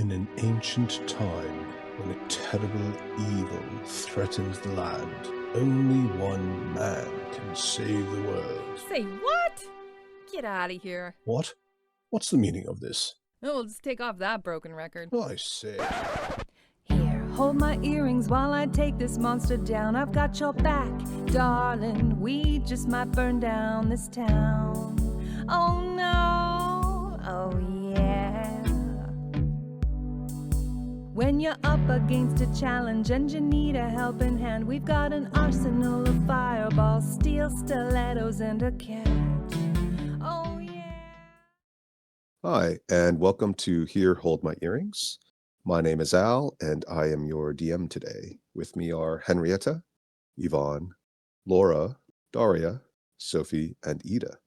in an ancient time when a terrible evil threatens the land, only one man can save the world. Say what? Get out of here. What? What's the meaning of this? Oh, we'll just take off that broken record. I say. Here, hold my earrings while I take this monster down. I've got your back, darling. We just might burn down this town. Oh no, oh yeah. When you're up against a challenge and you need a helping hand, we've got an arsenal of fireballs, steel stilettos, and a cat. Oh yeah. Hi, and welcome to Here Hold My Earrings. My name is Al, and I am your DM today. With me are Henrietta, Yvonne, Laura, Daria, Sophie, and Ida.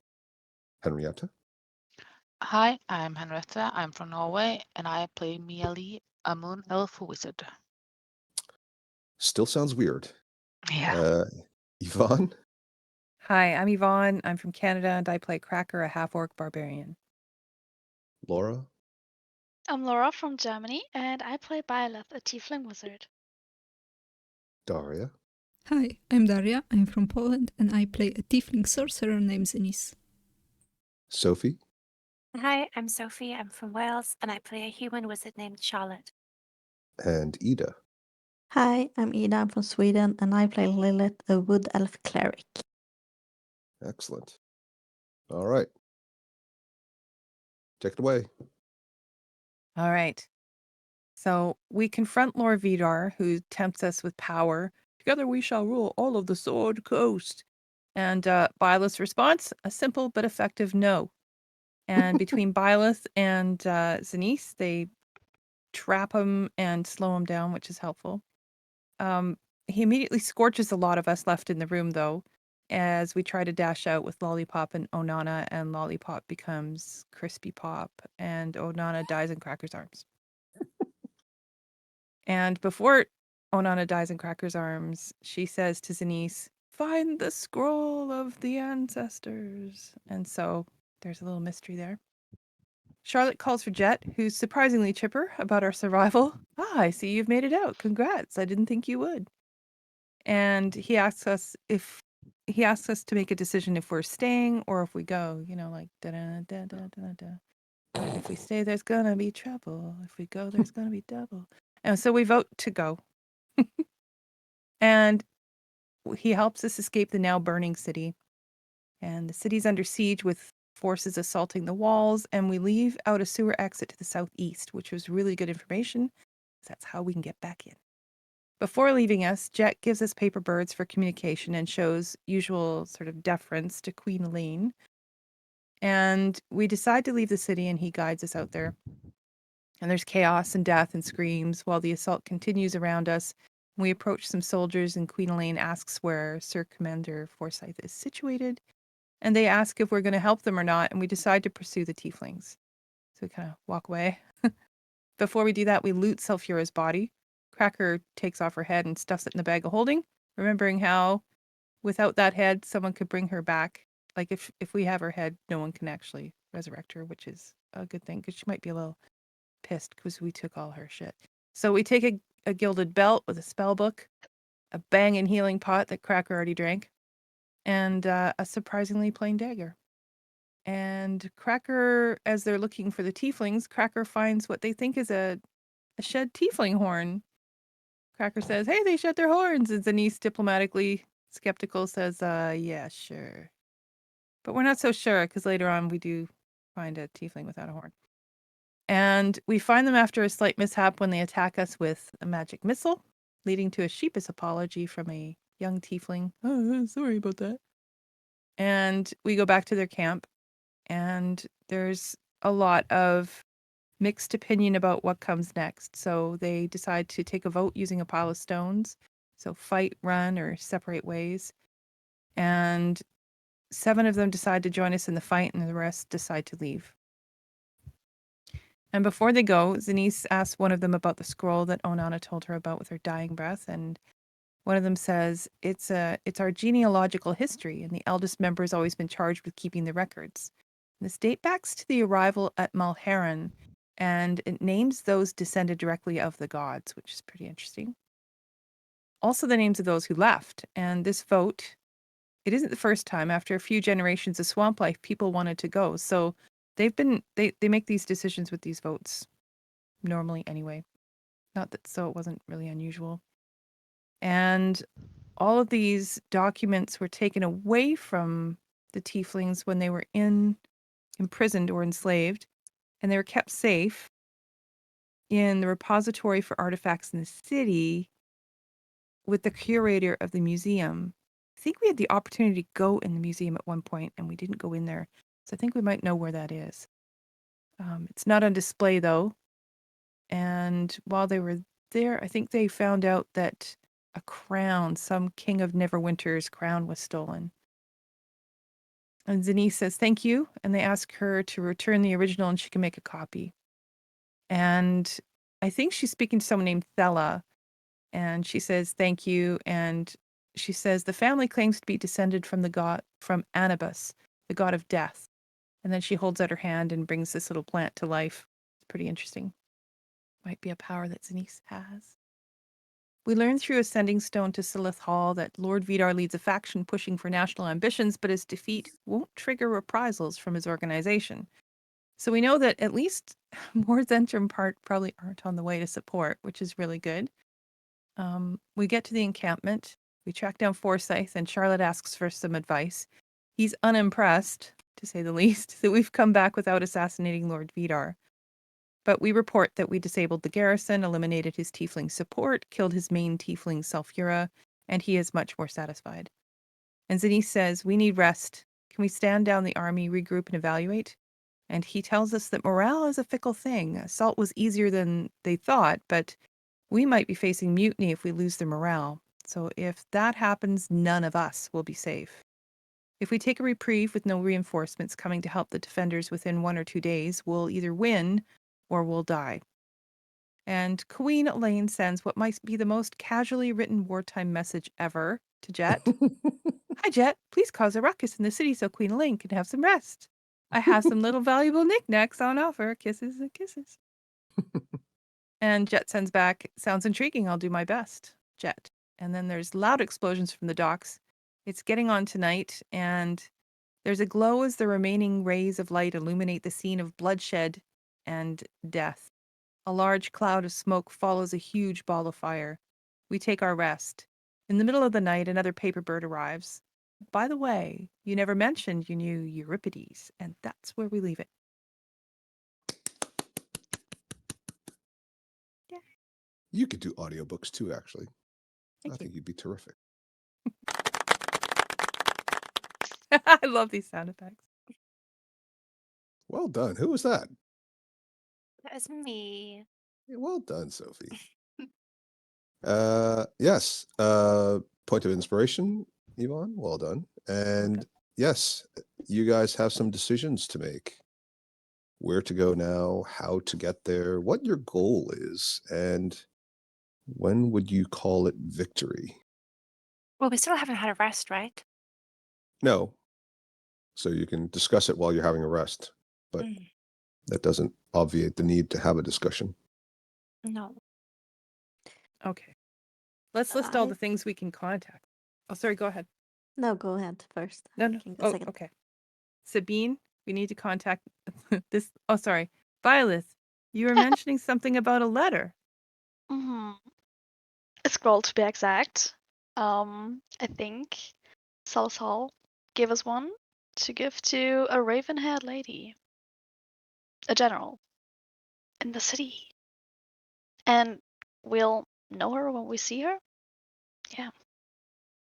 Henrietta? Hi, I'm Henrietta. I'm from Norway, and I play Miali, a moon elf wizard. Still sounds weird. Yeah. Yvonne? Hi, I'm Yvonne. I'm from Canada, and I play Cracker, a half-orc barbarian. Laura? I'm Laura from Germany, and I play Byleth, a tiefling wizard. Daria? Hi, I'm Daria. I'm from Poland, and I play a tiefling sorcerer named Zenis. Sophie? Hi, I'm Sophie. I'm from Wales, and I play a human wizard named Charlotte. And Ida? Hi, I'm Ida. I'm from Sweden, and I play Lilith, a wood elf cleric. Excellent. All right. Take it away. All right. So we confront Lord Vidar, who tempts us with power. Together we shall rule all of the Sword Coast. And Byleth's response, a simple but effective no. And between Byleth and Zenis, they trap him and slow him down, which is helpful. He immediately scorches a lot of us left in the room, though, as we try to dash out with Lollipop and Onana, and Lollipop becomes Crispy Pop, and Onana dies in Cracker's arms. And before Onana dies in Cracker's arms, she says to Zenis, "Find the scroll of the ancestors." And so there's a little mystery there. Charlotte calls for Jet, who's surprisingly chipper about our survival. I see you've made it out. Congrats. I didn't think you would. And he asks us to make a decision if we're staying or if we go, like da-da-da-da-da-da. If we stay, there's gonna be trouble. If we go, there's gonna be double. And so we vote to go. And he helps us escape the now burning city. And the city's under siege with forces assaulting the walls, and we leave out a sewer exit to the southeast, which was really good information. That's how we can get back in. Before leaving us, Jet gives us paper birds for communication and shows usual sort of deference to Queen Elaine. And we decide to leave the city, and he guides us out there. And there's chaos and death and screams while the assault continues around us. We approach some soldiers, and Queen Elaine asks where Sir Commander Forsythe is situated. And they ask if we're going to help them or not, and we decide to pursue the tieflings. So we kind of walk away. Before we do that, we loot Sulfura's body. Cracker takes off her head and stuffs it in the bag of holding, remembering how without that head, someone could bring her back. Like if we have her head, no one can actually resurrect her, which is a good thing because she might be a little pissed because we took all her shit. So we take a gilded belt with a spell book, a banging healing pot that Cracker already drank, and a surprisingly plain dagger. And Cracker, as they're looking for the tieflings, Cracker finds what they think is a shed tiefling horn. Cracker says, "Hey, they shed their horns." And Zenis, diplomatically skeptical, says, "Yeah, sure." But we're not so sure because later on we do find a tiefling without a horn. And we find them after a slight mishap when they attack us with a magic missile, leading to a sheepish apology from a young tiefling. "Oh, sorry about that." And we go back to their camp, and there's a lot of mixed opinion about what comes next. So they decide to take a vote using a pile of stones. So fight, run, or separate ways. And 7 of them decide to join us in the fight, and the rest decide to leave. And before they go, Zenis asks one of them about the scroll that Onana told her about with her dying breath, and one of them says, it's our genealogical history, and the eldest member has always been charged with keeping the records. And this dates back to the arrival at Malheron, And it names those descended directly of the gods, which is pretty interesting. Also the names of those who left. And this vote, it isn't the first time. After a few generations of swamp life, people wanted to go. So they make these decisions with these votes normally anyway. Not that so it wasn't really unusual. And all of these documents were taken away from the tieflings when they were imprisoned or enslaved, and they were kept safe in the repository for artifacts in the city with the curator of the museum. I think we had the opportunity to go in the museum at one point, and we didn't go in there. So I think we might know where that is. It's not on display, though. And while they were there, I think they found out that a crown, some king of Neverwinter's crown, was stolen. And Zenith says, thank you. And they ask her to return the original and she can make a copy. And I think she's speaking to someone named Thella. And she says, thank you. And she says, the family claims to be descended from from Anubis, the god of death. And then she holds out her hand and brings this little plant to life. It's pretty interesting. Might be a power that Zenith has. We learn through Ascending Stone to Solace Hall that Lord Vidar leads a faction pushing for national ambitions, but his defeat won't trigger reprisals from his organization. So we know that at least more Zhentarim probably aren't on the way to support, which is really good. We get to the encampment. We track down Forsythe, and Charlotte asks for some advice. He's unimpressed, to say the least, that we've come back without assassinating Lord Vidar. But we report that we disabled the garrison, eliminated his tiefling support, killed his main tiefling, Sulfura, and he is much more satisfied. And Zenith says, we need rest. Can we stand down the army, regroup, and evaluate? And he tells us that morale is a fickle thing. Assault was easier than they thought, but we might be facing mutiny if we lose the morale. So if that happens, none of us will be safe. If we take a reprieve with no reinforcements coming to help the defenders within 1 or 2 days, we'll either win or we'll die. And Queen Elaine sends what might be the most casually written wartime message ever to Jet. Hi, Jet. Please cause a ruckus in the city so Queen Elaine can have some rest. I have some little valuable knickknacks on offer. Kisses and kisses. And Jet sends back, sounds intriguing. I'll do my best, Jet. And then there's loud explosions from the docks. It's getting on tonight, and there's a glow as the remaining rays of light illuminate the scene of bloodshed and death. A large cloud of smoke follows a huge ball of fire. We take our rest. In the middle of the night, another paper bird arrives. By the way, you never mentioned you knew Euripides, and that's where we leave it. Yeah. You could do audiobooks too, actually. Thank I think you'd be terrific. I love these sound effects. Well done. Who was that? That was me. Yeah, well done, Sophie. Yes. Point of inspiration, Yvonne. Well done. And yes, you guys have some decisions to make. Where to go now, how to get there, what your goal is, and when would you call it victory? Well, we still haven't had a rest, right? No. So you can discuss it while you're having a rest, but that doesn't obviate the need to have a discussion. No. Okay. Let's list all the things we can contact. Oh, sorry, go ahead. No, go ahead first. No. Oh, Second. okay. Sabine, we need to contact this. Oh, sorry. Violet, you were mentioning something about a letter. Mm-hmm. A scroll to be exact. I think Solace Hall gave us one to give to a raven-haired lady, a general, in the city. And we'll know her when we see her. Yeah.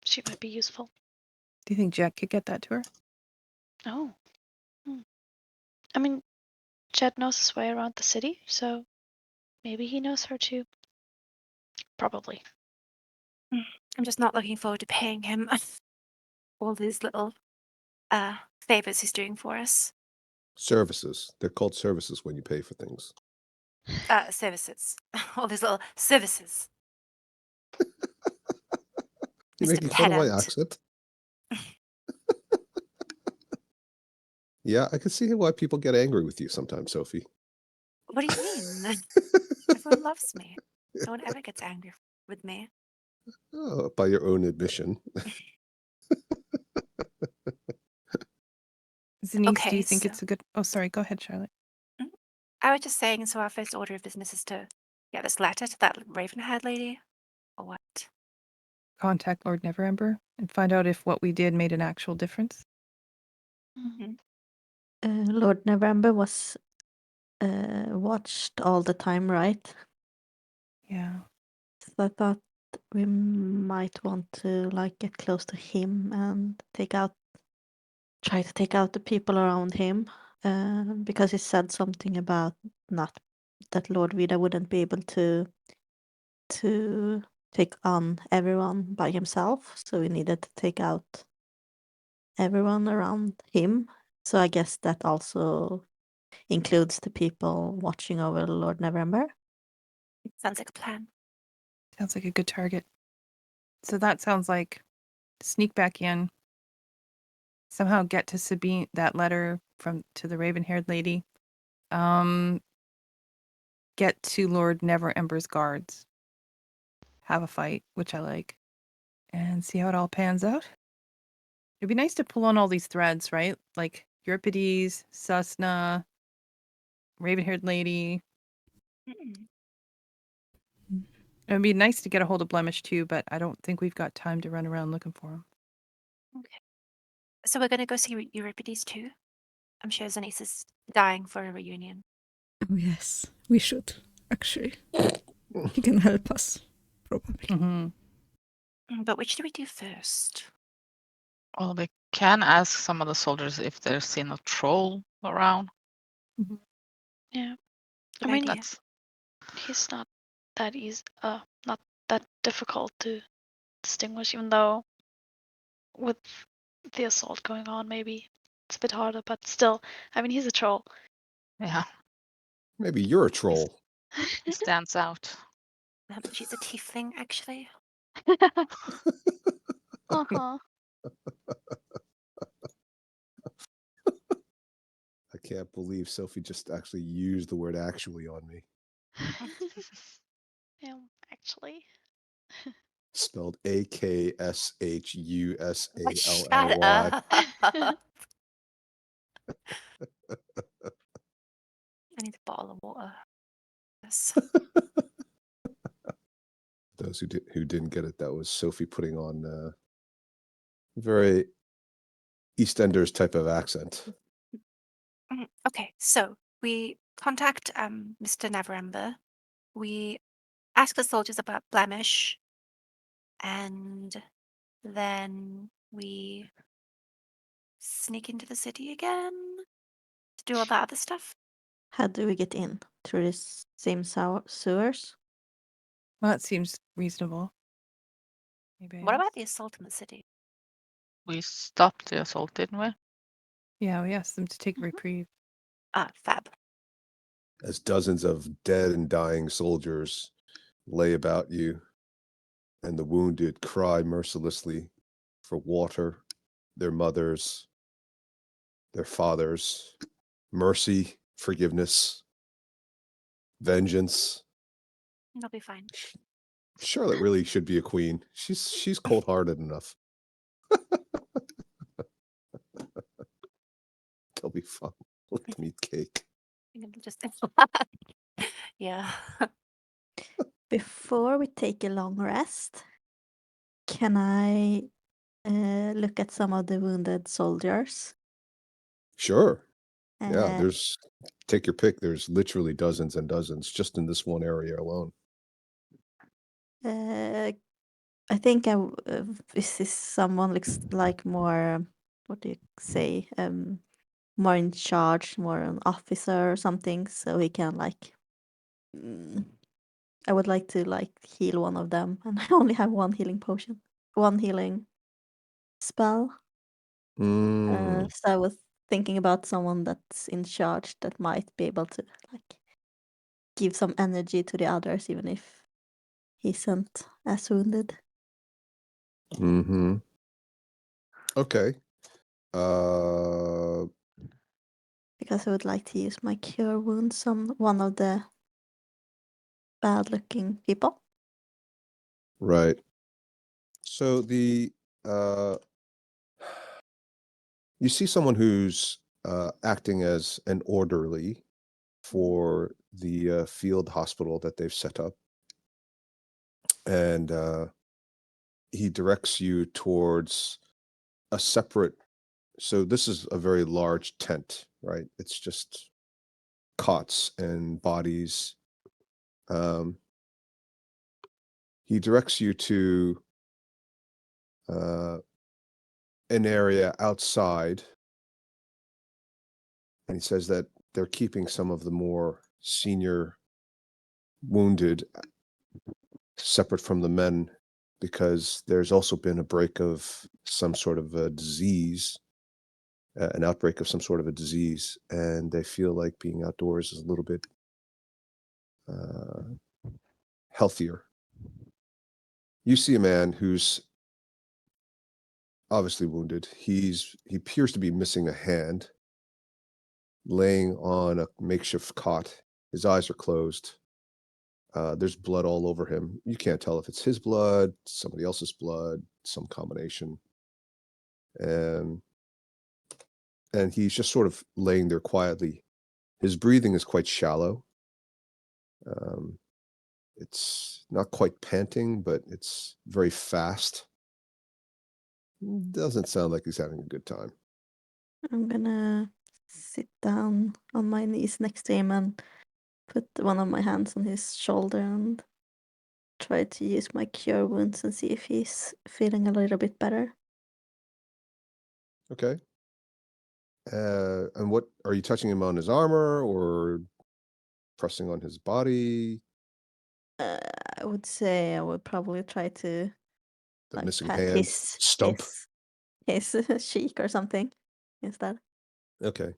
She might be useful. Do you think Jack could get that to her? Oh. I mean, Jet knows his way around the city, so maybe he knows her too. Probably. I'm just not looking forward to paying him all these little favors he's doing for us. Services. They're called services when you pay for things. Services. All these little services. You're Mr. making fun of my Pedant. accent? Yeah, I can see why people get angry with you sometimes, Sophie. What do you mean? Everyone loves me. No one ever gets angry with me. Oh, by your own admission. Zenise, do Okay, you think so it's a good... Oh, sorry. Go ahead, Charlotte. I was just saying, so our first order of business is to get this letter to that raven-haired lady, or what? Contact Lord Neverember and find out if what we did made an actual difference. Lord November was watched all the time, right? Yeah. So I thought we might want to like get close to him and try to take out the people around him, because he said something about not that Lord Vida wouldn't be able to take on everyone by himself, so we needed to take out everyone around him. So I guess that also includes the people watching over Lord November. Sounds like a plan. Sounds like a good target. So that sounds like sneak back in, somehow get to Sabine, that letter to the raven-haired lady, get to Lord Neverember's guards, have a fight, which I like, and see how it all pans out. It'd be nice to pull on all these threads, right? Like Euripides, Susna, raven-haired lady. It'd be nice to get a hold of Blemish too, but I don't think we've got time to run around looking for him. Okay. So we're gonna go see Euripides too? I'm sure Zenise is dying for a reunion. Oh, yes, we should, actually. He can help us, probably. But which do we do first? Well, we can ask some of the soldiers if they've seen a troll around. Yeah. Good I mean, idea. he's not that easy, not that difficult to distinguish, even though with the assault going on, maybe it's a bit harder, but still, I mean, he's a troll. Yeah, Maybe you're a troll. he stands out. She's a tiefling, actually. Uh-huh. I can't believe Sophie just actually used the word actually on me. Yeah, actually. Spelled AKSHUSALLY. Shut up. I need a bottle of water. Yes. Those who didn't get it, that was Sophie putting on very EastEnders type of accent. Okay, so we contact Mr. Neverember. We ask the soldiers about Blemish, and then we sneak into the city again to do all that other stuff. How do we get in? Through the same sewers? Well, that seems reasonable. Maybe. What about the assault in the city? We stopped the assault, didn't we? Yeah, we asked them to take a reprieve. Ah, fab. As dozens of dead and dying soldiers lay about you, and the wounded cry mercilessly for water, their mothers, their fathers, mercy, forgiveness, vengeance. They'll be fine. Charlotte really should be a queen. She's cold-hearted enough. They'll be fine. Let them eat cake. I'm gonna just yeah. Before we take a long rest, can I look at some of the wounded soldiers? Sure. Yeah, Uh, take your pick. There's literally dozens and dozens just in this one area alone. I think this is someone looks like more, what do you say, more in charge, more an officer or something, so he can like. I would like to like heal one of them, and I only have one healing potion, one healing spell. So I was thinking about someone that's in charge that might be able to like give some energy to the others, even if he isn't as wounded. Okay. because I would like to use my cure wounds on one of the bad-looking people. Right. So you see someone who's acting as an orderly for the field hospital that they've set up. And he directs you towards a separate, so this is a very large tent, right? It's just cots and bodies. He directs you to an area outside, and he says that they're keeping some of the more senior wounded separate from the men because there's also been a break of some sort of a disease, an outbreak of some sort of a disease, and they feel like being outdoors is a little bit healthier. You see a man who's obviously wounded. He appears to be missing a hand, laying on a makeshift cot. His eyes are closed. There's blood all over him. You can't tell if it's his blood, somebody else's blood, some combination. And he's just sort of laying there quietly. His breathing is quite shallow. It's not quite panting, but it's very fast. Doesn't sound like he's having a good time. I'm gonna sit down on my knees next to him and put one of my hands on his shoulder and try to use my cure wounds and see if he's feeling a little bit better. Okay. And what are you touching him on his armor or pressing on his body? I would say I would probably try to The like missing pat hand, stump. his cheek or something instead. Okay.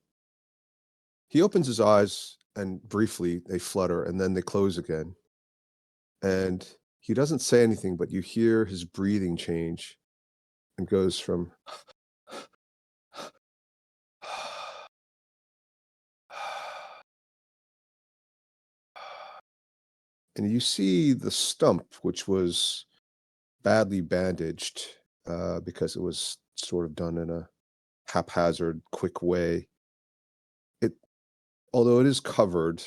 He opens his eyes and briefly they flutter and then they close again. And he doesn't say anything, but you hear his breathing change and goes from and you see the stump, which was badly bandaged because it was sort of done in a haphazard, quick way. Although it is covered,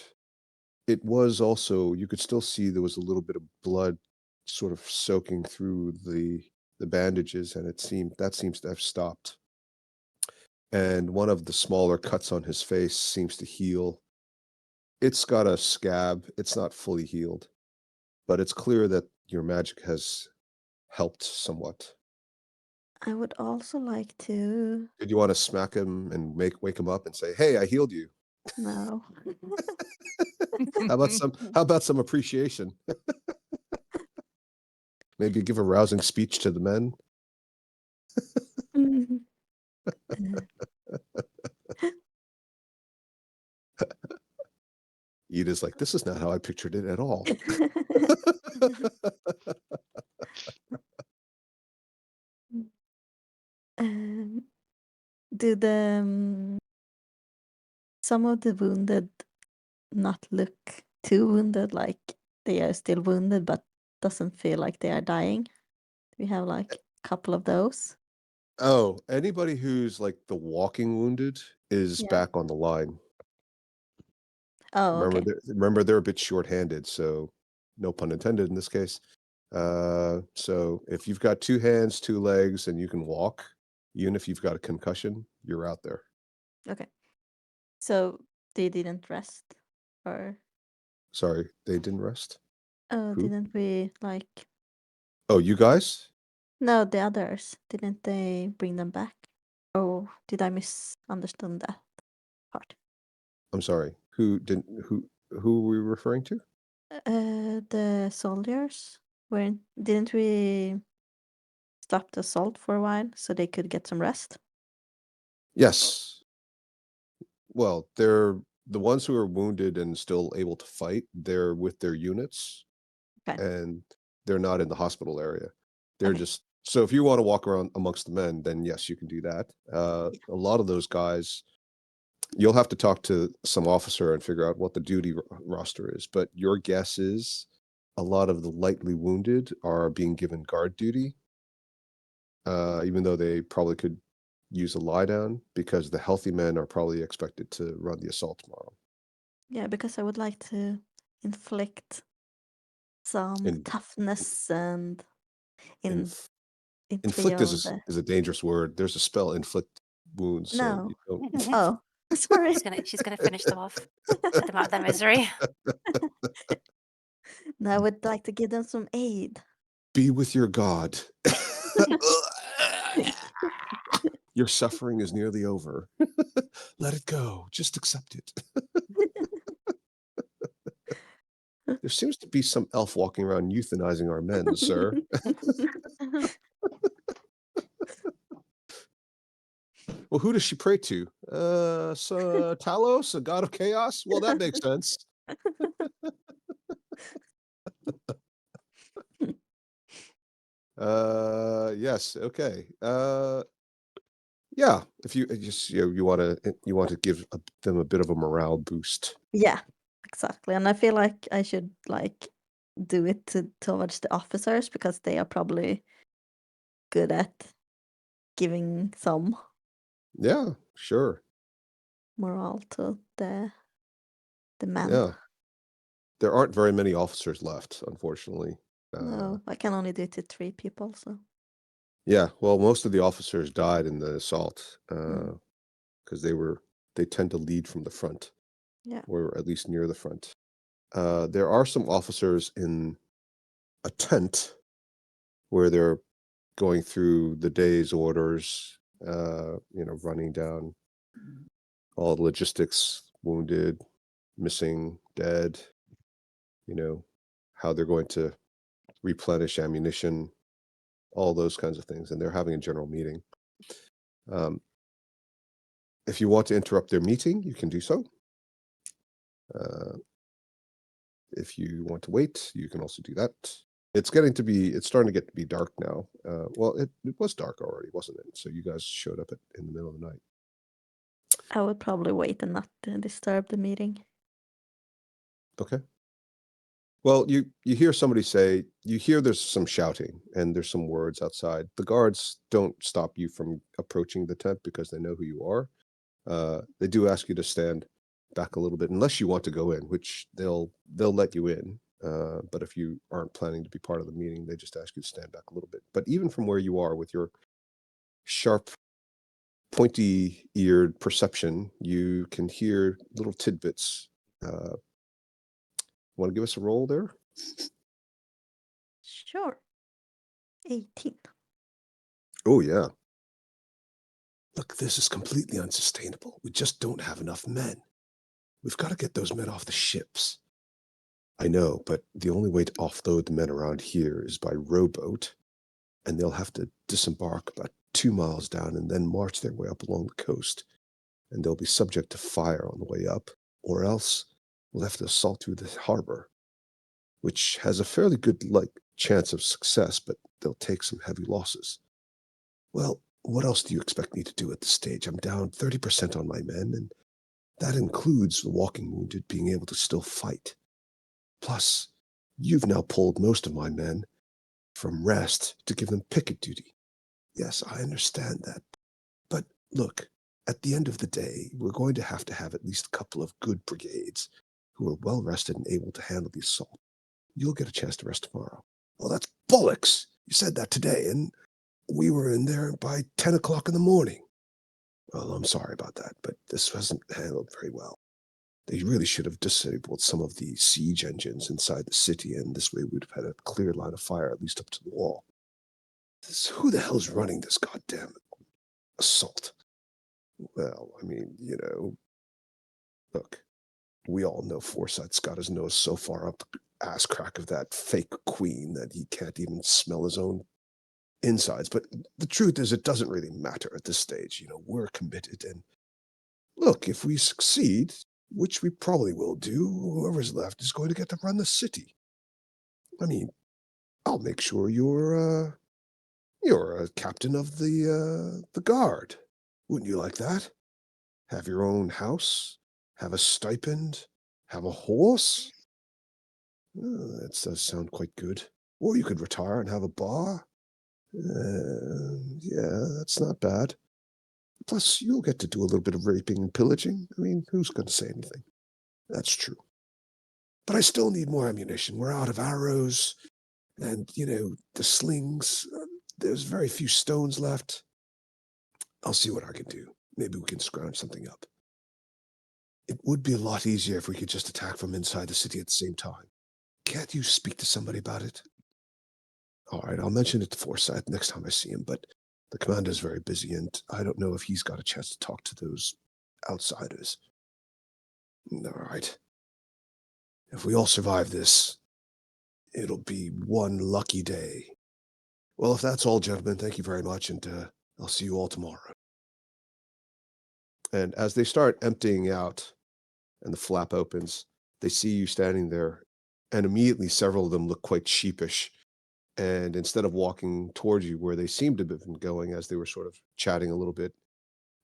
it was also, you could still see there was a little bit of blood sort of soaking through the bandages, and that seems to have stopped. And one of the smaller cuts on his face seems to heal. It's got a scab. It's not fully healed, but it's clear that your magic has helped somewhat. I would also like to. Did you want to smack him and wake him up and say, "Hey, I healed you"? No. How about some appreciation? Maybe give a rousing speech to the men. Ida's like, this is not how I pictured it at all. Do some of the wounded not look too wounded, like they are still wounded but doesn't feel like they are dying? We have like a couple of those. Oh, anybody who's like the walking wounded is Yeah. back on the line. Oh, okay. Remember they're a bit short-handed, so no pun intended in this case. So if you've got 2 hands, 2 legs, and you can walk, even if you've got a concussion, you're out there. Okay. So they didn't rest, or Sorry, they didn't rest? Who? didn't we like? Oh, you guys? No, the others. Didn't they bring them back? Oh, did I misunderstand that part? I'm sorry. Who were we referring to? The soldiers. Didn't we stop the assault for a while so they could get some rest? Yes. Well, they're the ones who are wounded and still able to fight, they're with their units. Okay. And they're not in the hospital area. They're Okay. just, so if you want to walk around amongst the men, then yes, you can do that. A lot of those guys, You'll have to talk to some officer and figure out what the duty roster is. But your guess is a lot of the lightly wounded are being given guard duty, even though they probably could use a lie down, because the healthy men are probably expected to run the assault tomorrow. Yeah, because I would like to inflict some toughness and in three inflict of the... is a dangerous word. There's a spell, inflict wounds. No. So you don't... Oh, sorry. She's gonna finish them off. Put them out of their misery. No, I would like to give them some aid. Be with your god. Your suffering is nearly over. Let it go. Just accept it. There seems to be some elf walking around euthanizing our men, sir. Well, who does she pray to? Talos, a god of chaos? Well, that makes sense. Yes, okay. Yeah, if you just you want to give them a bit of a morale boost. Yeah, exactly. And I feel like I should like do it towards the officers, because they are probably good at giving some Yeah, sure. morale to the men. Yeah. There aren't very many officers left, unfortunately. No, I can only do it to 3 people, so. Yeah, well, most of the officers died in the assault, Mm. because they tend to lead from the front. Yeah. Or at least near the front. There are some officers in a tent where they're going through the day's orders, running down all the logistics, wounded, missing, dead, how they're going to replenish ammunition, all those kinds of things. And they're having a general meeting. If you want to interrupt their meeting, you can do so. If you want to wait, you can also do that. It's starting to get to be dark now. Well, it was dark already, wasn't it? So you guys showed up in the middle of the night. I would probably wait and not disturb the meeting. Okay. Well, you hear somebody say, you hear there's some shouting and there's some words outside. The guards don't stop you from approaching the tent because they know who you are. They do ask you to stand back a little bit, unless you want to go in, which they'll let you in. But if you aren't planning to be part of the meeting, they just ask you to stand back a little bit. But even from where you are with your sharp, pointy-eared perception, you can hear little tidbits. Want to give us a roll there? Sure. 18. Oh, yeah. Look, this is completely unsustainable. We just don't have enough men. We've got to get those men off the ships. I know, but the only way to offload the men around here is by rowboat, and they'll have to disembark about 2 miles down and then march their way up along the coast, and they'll be subject to fire on the way up, or else we'll have to assault through the harbor, which has a fairly good chance of success, but they'll take some heavy losses. Well, what else do you expect me to do at this stage? I'm down 30% on my men, and that includes the walking wounded being able to still fight. Plus, you've now pulled most of my men from rest to give them picket duty. Yes, I understand that. But look, at the end of the day, we're going to have at least a couple of good brigades who are well rested and able to handle the assault. You'll get a chance to rest tomorrow. Well, that's bollocks. You said that today, and we were in there by 10 o'clock in the morning. Well, I'm sorry about that, but this wasn't handled very well. They really should have disabled some of the siege engines inside the city, and this way we'd have had a clear line of fire, at least up to the wall. Who the hell's running this goddamn assault? Well, I mean, look, we all know Forsythe's got his nose so far up the ass crack of that fake queen that he can't even smell his own insides. But the truth is, it doesn't really matter at this stage. We're committed, and look, if we succeed, which we probably will do, whoever's left is going to get to run the city. I mean, I'll make sure you're a captain of the guard. Wouldn't you like that? have your own house, have a stipend, have a horse. That does sound quite good. Or you could retire and have a bar. Yeah, that's not bad. Plus, you'll get to do a little bit of raping and pillaging. I mean, who's going to say anything? That's true. But I still need more ammunition. We're out of arrows and, the slings. There's very few stones left. I'll see what I can do. Maybe we can scrounge something up. It would be a lot easier if we could just attack from inside the city at the same time. Can't you speak to somebody about it? All right, I'll mention it to Forsythe next time I see him, but the commander's very busy, and I don't know if he's got a chance to talk to those outsiders. All right. If we all survive this, it'll be one lucky day. Well, if that's all, gentlemen, thank you very much, and I'll see you all tomorrow. And as they start emptying out and the flap opens, they see you standing there, and immediately several of them look quite sheepish. And instead of walking towards you where they seemed to have been going as they were sort of chatting a little bit,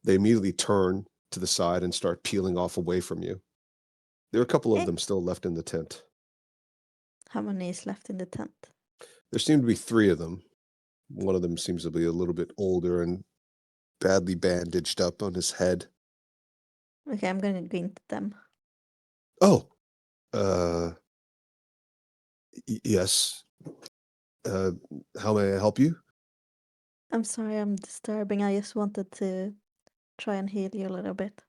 they immediately turn to the side and start peeling off away from you. There are a couple of them still left in the tent. How many is left in the tent? There seem to be 3 of them. One of them seems to be a little bit older and badly bandaged up on his head. Okay, I'm gonna go into them. Oh, yes. How may I help you? I'm sorry I'm disturbing. I just wanted to try and heal you a little bit.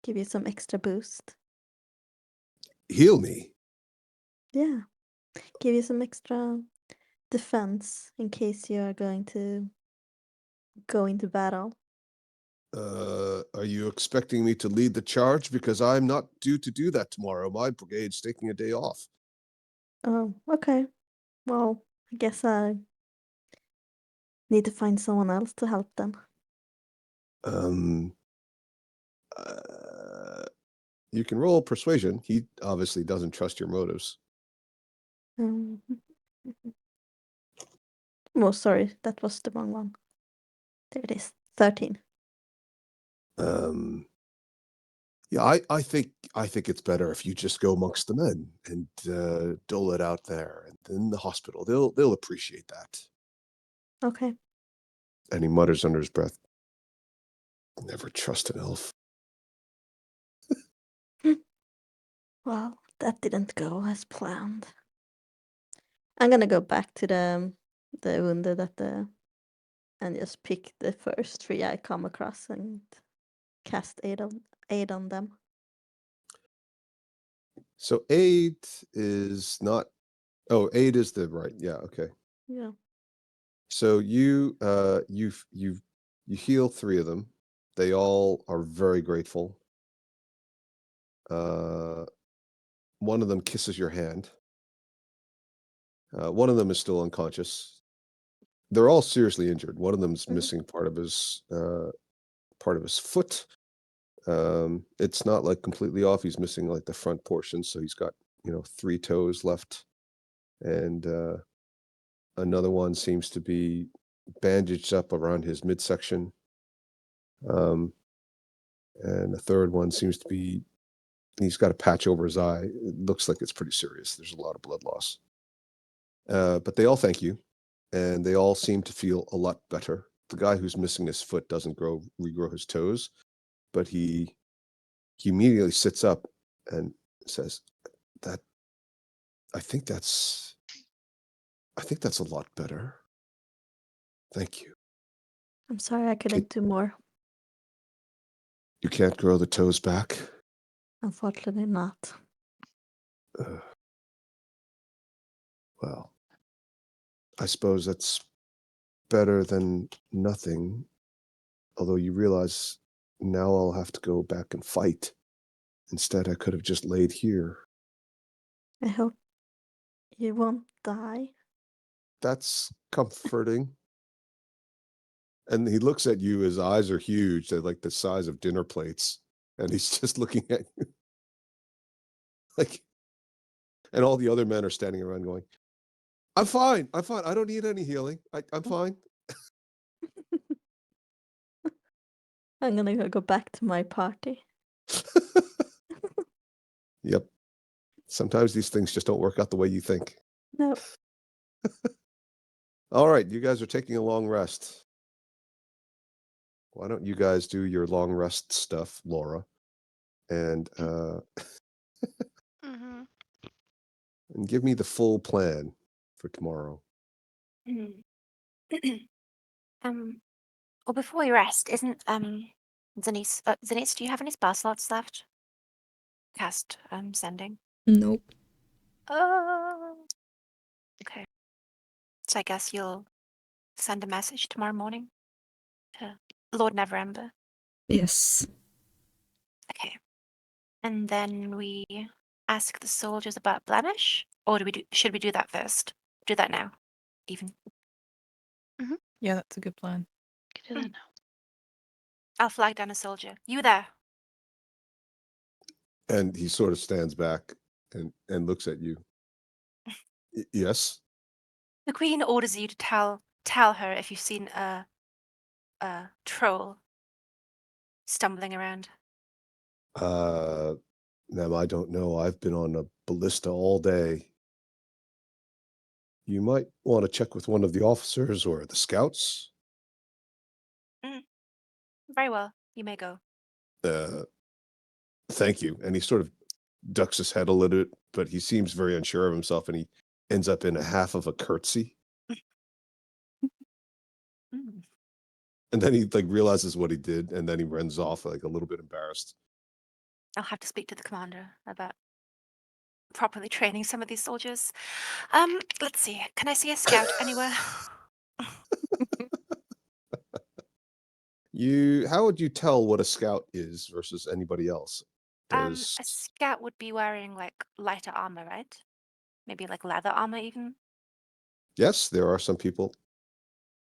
Give you some extra boost. Heal me? Yeah. Give you some extra defense in case you are going to go into battle. Are you expecting me to lead the charge? Because I'm not due to do that tomorrow. My brigade's taking a day off. Oh, okay. Well, I guess I need to find someone else to help them. You can roll persuasion. He obviously doesn't trust your motives. Oh, sorry, that was the wrong one. There it is. 13. Yeah, I think it's better if you just go amongst the men and dole it out there, and in the hospital. They'll appreciate that. Okay. And he mutters under his breath, "Never trust an elf." Well, that didn't go as planned. I'm gonna go back to the wounded and just pick the first 3 I come across and cast aid on them. So aid is not. Oh, aid is the right. Yeah. Okay. Yeah. So you heal 3 of them. They all are very grateful. One of them kisses your hand. One of them is still unconscious. They're all seriously injured. One of them's missing part of his foot. It's not like completely off. He's missing like the front portion, so he's got 3 toes left, and another one seems to be bandaged up around his midsection. And the third one seems to be, he's got a patch over his eye. It looks like it's pretty serious. There's a lot of blood loss. But they all thank you, and they all seem to feel a lot better. The guy who's missing his foot doesn't regrow his toes, but he immediately sits up and says, "That I think that's a lot better. Thank you." I'm sorry I couldn't do more. You can't grow the toes back? Unfortunately not. Well, I suppose that's better than nothing. Although you realize now I'll have to go back and fight. Instead, I could have just laid here. I hope you won't die. That's comforting. And he looks at you, his eyes are huge. They're like the size of dinner plates. And he's just looking at you. And all the other men are standing around going, I'm fine. I don't need any healing. I'm fine. I'm gonna go back to my party. Yep. Sometimes these things just don't work out the way you think. No. All right, you guys are taking a long rest. Why don't you guys do your long rest stuff, Laura, and Mm-hmm. and give me the full plan for tomorrow. Well, before we rest, isn't Zanice, do you have any spell slots left? Cast sending. Nope. Oh. Okay. So I guess you'll send a message tomorrow morning to Lord Neverember. Yes. Okay. And then we ask the soldiers about Blemish, or should we do that first? Do that now, even. Yeah, that's a good plan. Can do that now. I'll flag down a soldier. You there? And he sort of stands back and looks at you. Yes. The Queen orders you to tell her if you've seen a troll stumbling around. Now I don't know. I've been on a ballista all day. You might want to check with one of the officers or the scouts. Very well. You may go. Thank you. And he sort of ducks his head a little bit, but he seems very unsure of himself, and he ends up in a half of a curtsy. And then he realizes what he did, and then he runs off a little bit embarrassed. I'll have to speak to the commander about properly training some of these soldiers. Let's see. Can I see a scout anywhere? How would you tell what a scout is versus anybody else? A scout would be wearing lighter armor, right? Maybe leather armor even. Yes, there are some people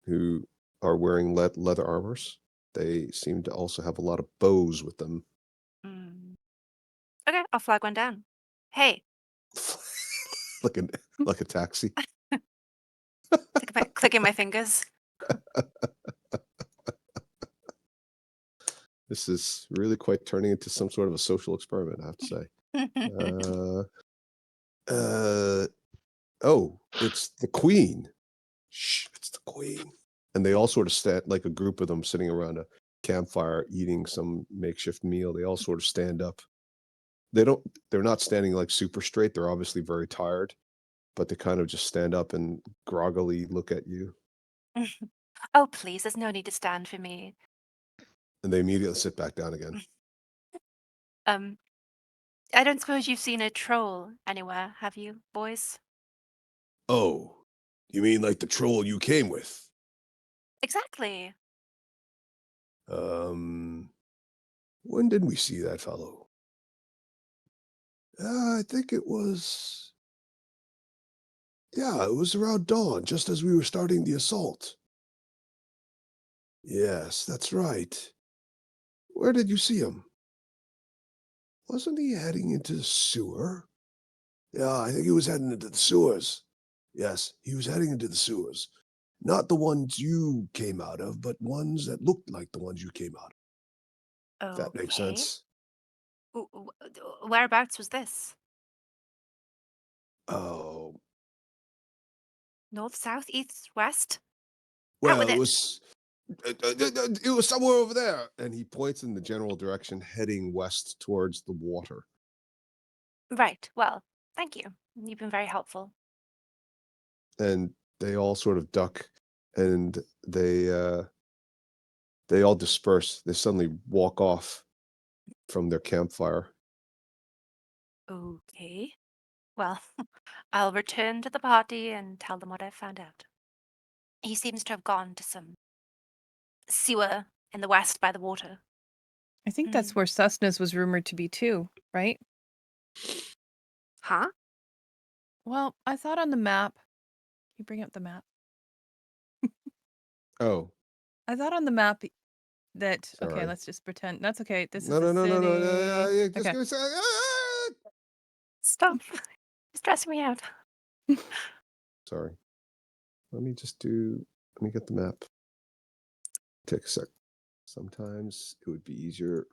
who are wearing leather armors. They seem to also have a lot of bows with them. Okay, I'll flag one down. Hey. like a taxi. Clicking my fingers. This is really quite turning into some sort of a social experiment, I have to say. Oh, it's the Queen. Shh, it's the Queen. And they all sort of stand, like a group of them sitting around a campfire eating some makeshift meal. They all sort of stand up. They're not standing super straight. They're obviously very tired, but they kind of just stand up and groggily look at you. Oh, please, there's no need to stand for me. And they immediately sit back down again. I don't suppose you've seen a troll anywhere, have you, boys? Oh, you mean like the troll you came with? Exactly. When did we see that fellow? I think it was... Yeah, it was around dawn, just as we were starting the assault. Yes, that's right. Where did you see him? Wasn't he heading into the sewer? Yeah, I think he was heading into the sewers. Yes, he was heading into the sewers. Not the ones you came out of, but ones that looked like the ones you came out of. If that makes sense. Whereabouts was this? Oh, North, south, east, west? Out well, with it. it was somewhere over there. And he points in the general direction, heading west towards the water. Right. Well, thank you. You've been very helpful. And they all sort of duck, and they all disperse. They suddenly walk off from their campfire. Okay. Well, I'll return to the party and tell them what I've found out. He seems to have gone to some sewer in the west by the water. I think that's where Susnus was rumored to be too, right? Huh? Well, I thought on the map. Can you bring up the map? Oh. I thought on the map that... Sorry. Okay, let's just pretend. That's okay. This is No. city. Just Okay. give me a second. Stop. It's stressing me out. Sorry. Let me get the map. Take a sec. Sometimes it would be easier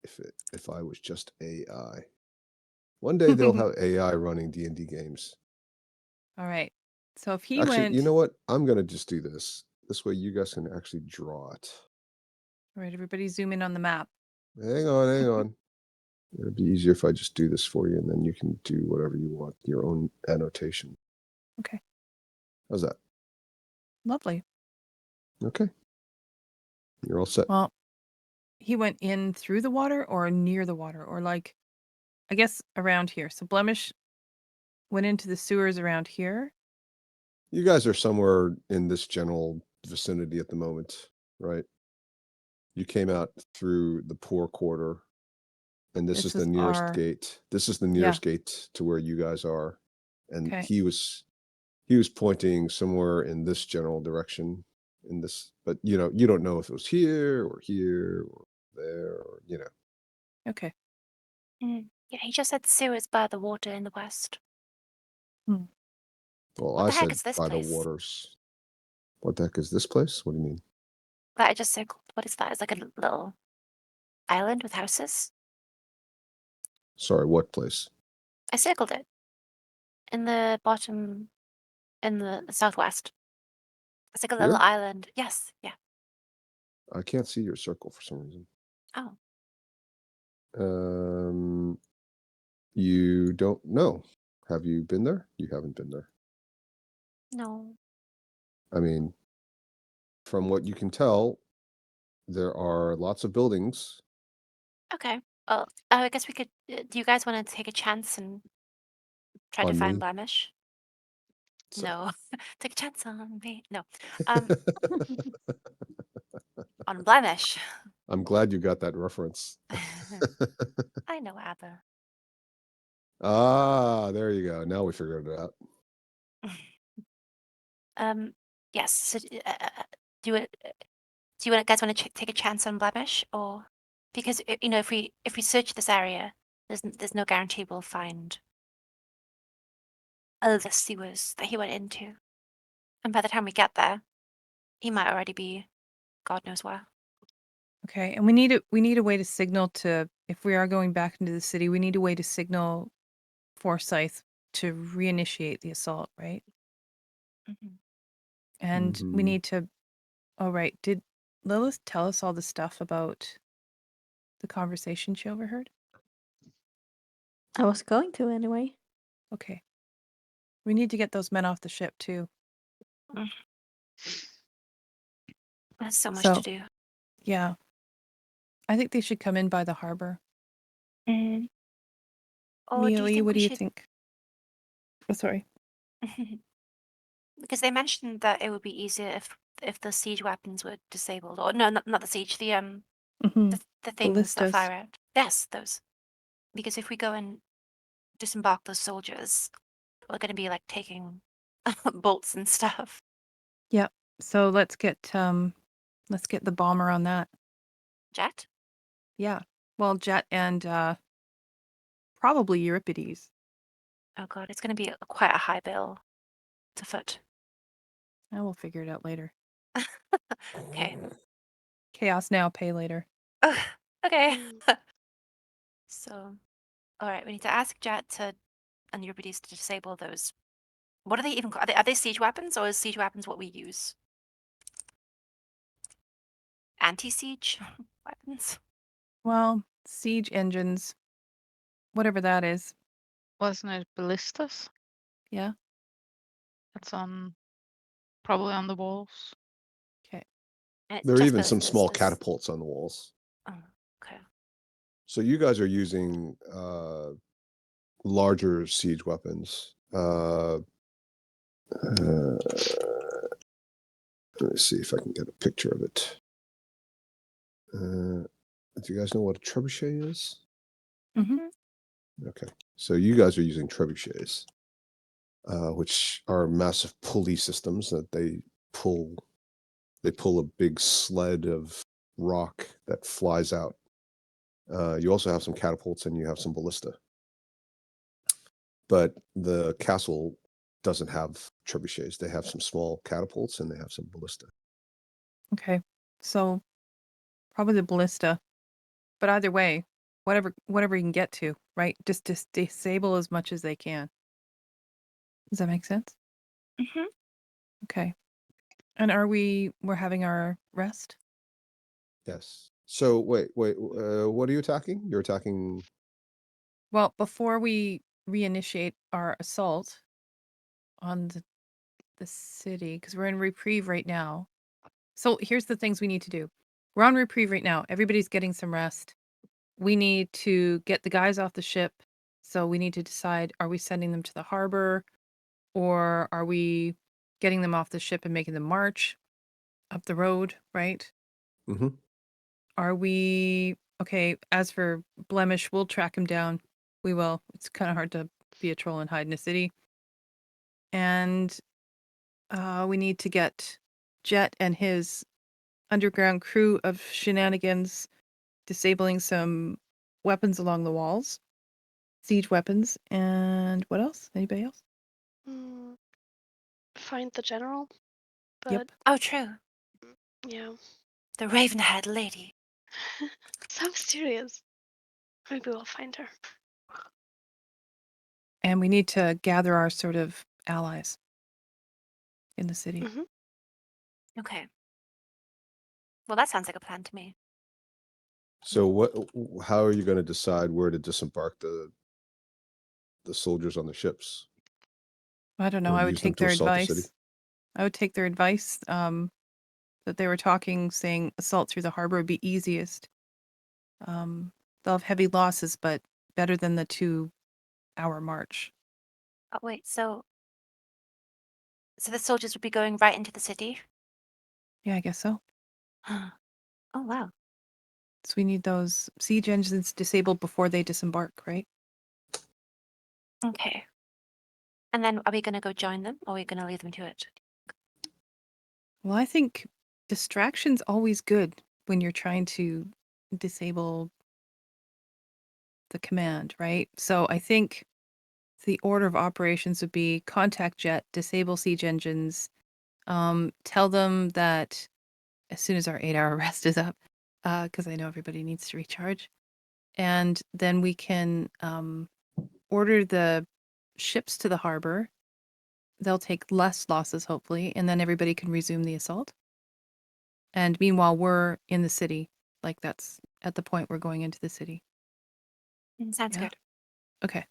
if I was just AI. One day they'll have AI running D&D games. All right. So if he Actually, went, you know what? I'm gonna just do this. This way you guys can actually draw it. all right, everybody zoom in on the map. Hang on. It'd be easier if I just do this for you, and then you can do whatever you want, your own annotation. Okay. How's that? Lovely. Okay. You're all set. Well, he went in through the water or near the water, or like, I guess around here. So Blemish went into the sewers around here. You guys are somewhere in this general vicinity at the moment, right? You came out through the poor quarter, and this is the is nearest our, gate. This is the yeah. nearest gate to where you guys are. And Okay. he was pointing somewhere in this general direction in this, but you don't know if it was here or there, or Okay. Yeah, he just said sewers by the water in the west. Well, What I the heck said is this by the place? waters. What the heck is this place? What do you mean? That I just circled. What is that? It's like a little island with houses. Sorry, what place? I circled it in the bottom, in the southwest. It's like a little Here? island. Yes, yeah. I can't see your circle for some reason. Oh, You don't know. Have you been there? You haven't been there. no. I mean, from what you can tell, there are lots of buildings. Okay. Well, I guess we could. Do you guys want to take a chance and try to On find me. Blemish? So. No. Take a chance on me. No. On Blemish. I'm glad you got that reference. I know ABBA. Ah, there you go. Now we figured it out. Yes. So, do you guys want to take a chance on Blemish, or because if we search this area, there's no guarantee we'll find the sewers that he went into, and by the time we get there, he might already be God knows where. Okay. And we need a way to signal to, if we are going back into the city, we need a way to signal Forsythe to reinitiate the assault, right? Mm-hmm. And we need to, oh, right. Did Lilith tell us all the stuff about the conversation she overheard? I was going to anyway. Okay. We need to get those men off the ship too. There's so much So, to do. yeah. I think they should come in by the harbor. Mm. Or do you Mealy, think what do we you should? think? Oh, sorry. Because they mentioned that it would be easier if the siege weapons were disabled, or no, not the siege, the Mm-hmm. the things that Ballistas. fire out. Yes, those. Because if we go and disembark those soldiers, we're going to be like taking bolts and stuff. Yep. So let's get the bomber on that. Jet? Yeah. Well, Jet and probably Euripides. Oh god, it's going to be quite a high bill to foot. I will figure it out later. Okay. Chaos now, pay later. Okay. So, all right, we need to ask Jet and Euripides to disable those. What are they even called? Are they siege weapons, or is siege weapons what we use? Anti-siege weapons? Well, siege engines, whatever that is. Wasn't it ballistas? Yeah. That's probably on the walls. Okay. And it's There are just even some small ballistas. catapults on the walls. Oh, okay. So you guys are using larger siege weapons. Let me see if I can get a picture of it. Do you guys know what a trebuchet is? Mm-hmm. Okay, so you guys are using trebuchets, which are massive pulley systems that they pull a big sled of rock that flies out. You also have some catapults and you have some ballista. But the castle doesn't have trebuchets. They have some small catapults and they have some ballista. Okay. So Probably the ballista. But either way, whatever you can get to, right? Just disable as much as they can. Does that make sense? Mm-hmm. Okay. And we're having our rest? Yes. So wait. What are you attacking? You're attacking. Well, before we reinitiate our assault on the city, because we're in reprieve right now. So here's the things we need to do. We're on reprieve right now. Everybody's getting some rest. We need to get the guys off the ship. So we need to decide, are we sending them to the harbor, or are we getting them off the ship and making them march up the road, right? Mm-hmm. Are we okay? As for Blemish, we'll track him down. We will. It's kind of hard to be a troll and hide in a city. And we need to get Jet and his underground crew of shenanigans disabling some weapons along the walls, siege weapons, and what else? Anybody else? Find the general. But Yep. Oh, true. yeah. The raven-haired lady. So mysterious. Maybe we'll find her. And we need to gather our sort of allies in the city. Mm-hmm. Okay. Well, that sounds like a plan to me. So what? How are you going to decide where to disembark the soldiers on the ships? I don't know. Or I would use them take to their assault the city? advice. I would take their advice that they were talking, saying assault through the harbor would be easiest. They'll have heavy losses, but better than the 2-hour march. Oh, wait, so the soldiers would be going right into the city? Yeah, I guess so. Oh, wow. So we need those siege engines disabled before they disembark, right? Okay. And then are we going to go join them, or are we going to leave them to it? Well, I think distraction's always good when you're trying to disable the command, right? So I think the order of operations would be contact Jet, disable siege engines, tell them that as soon as our 8-hour rest is up, because I know everybody needs to recharge, and then we can order the ships to the harbor. They'll take less losses, hopefully, and then everybody can resume the assault. And meanwhile, we're in the city. Like, that's at the point we're going into the city. Sounds Yeah. good. Okay.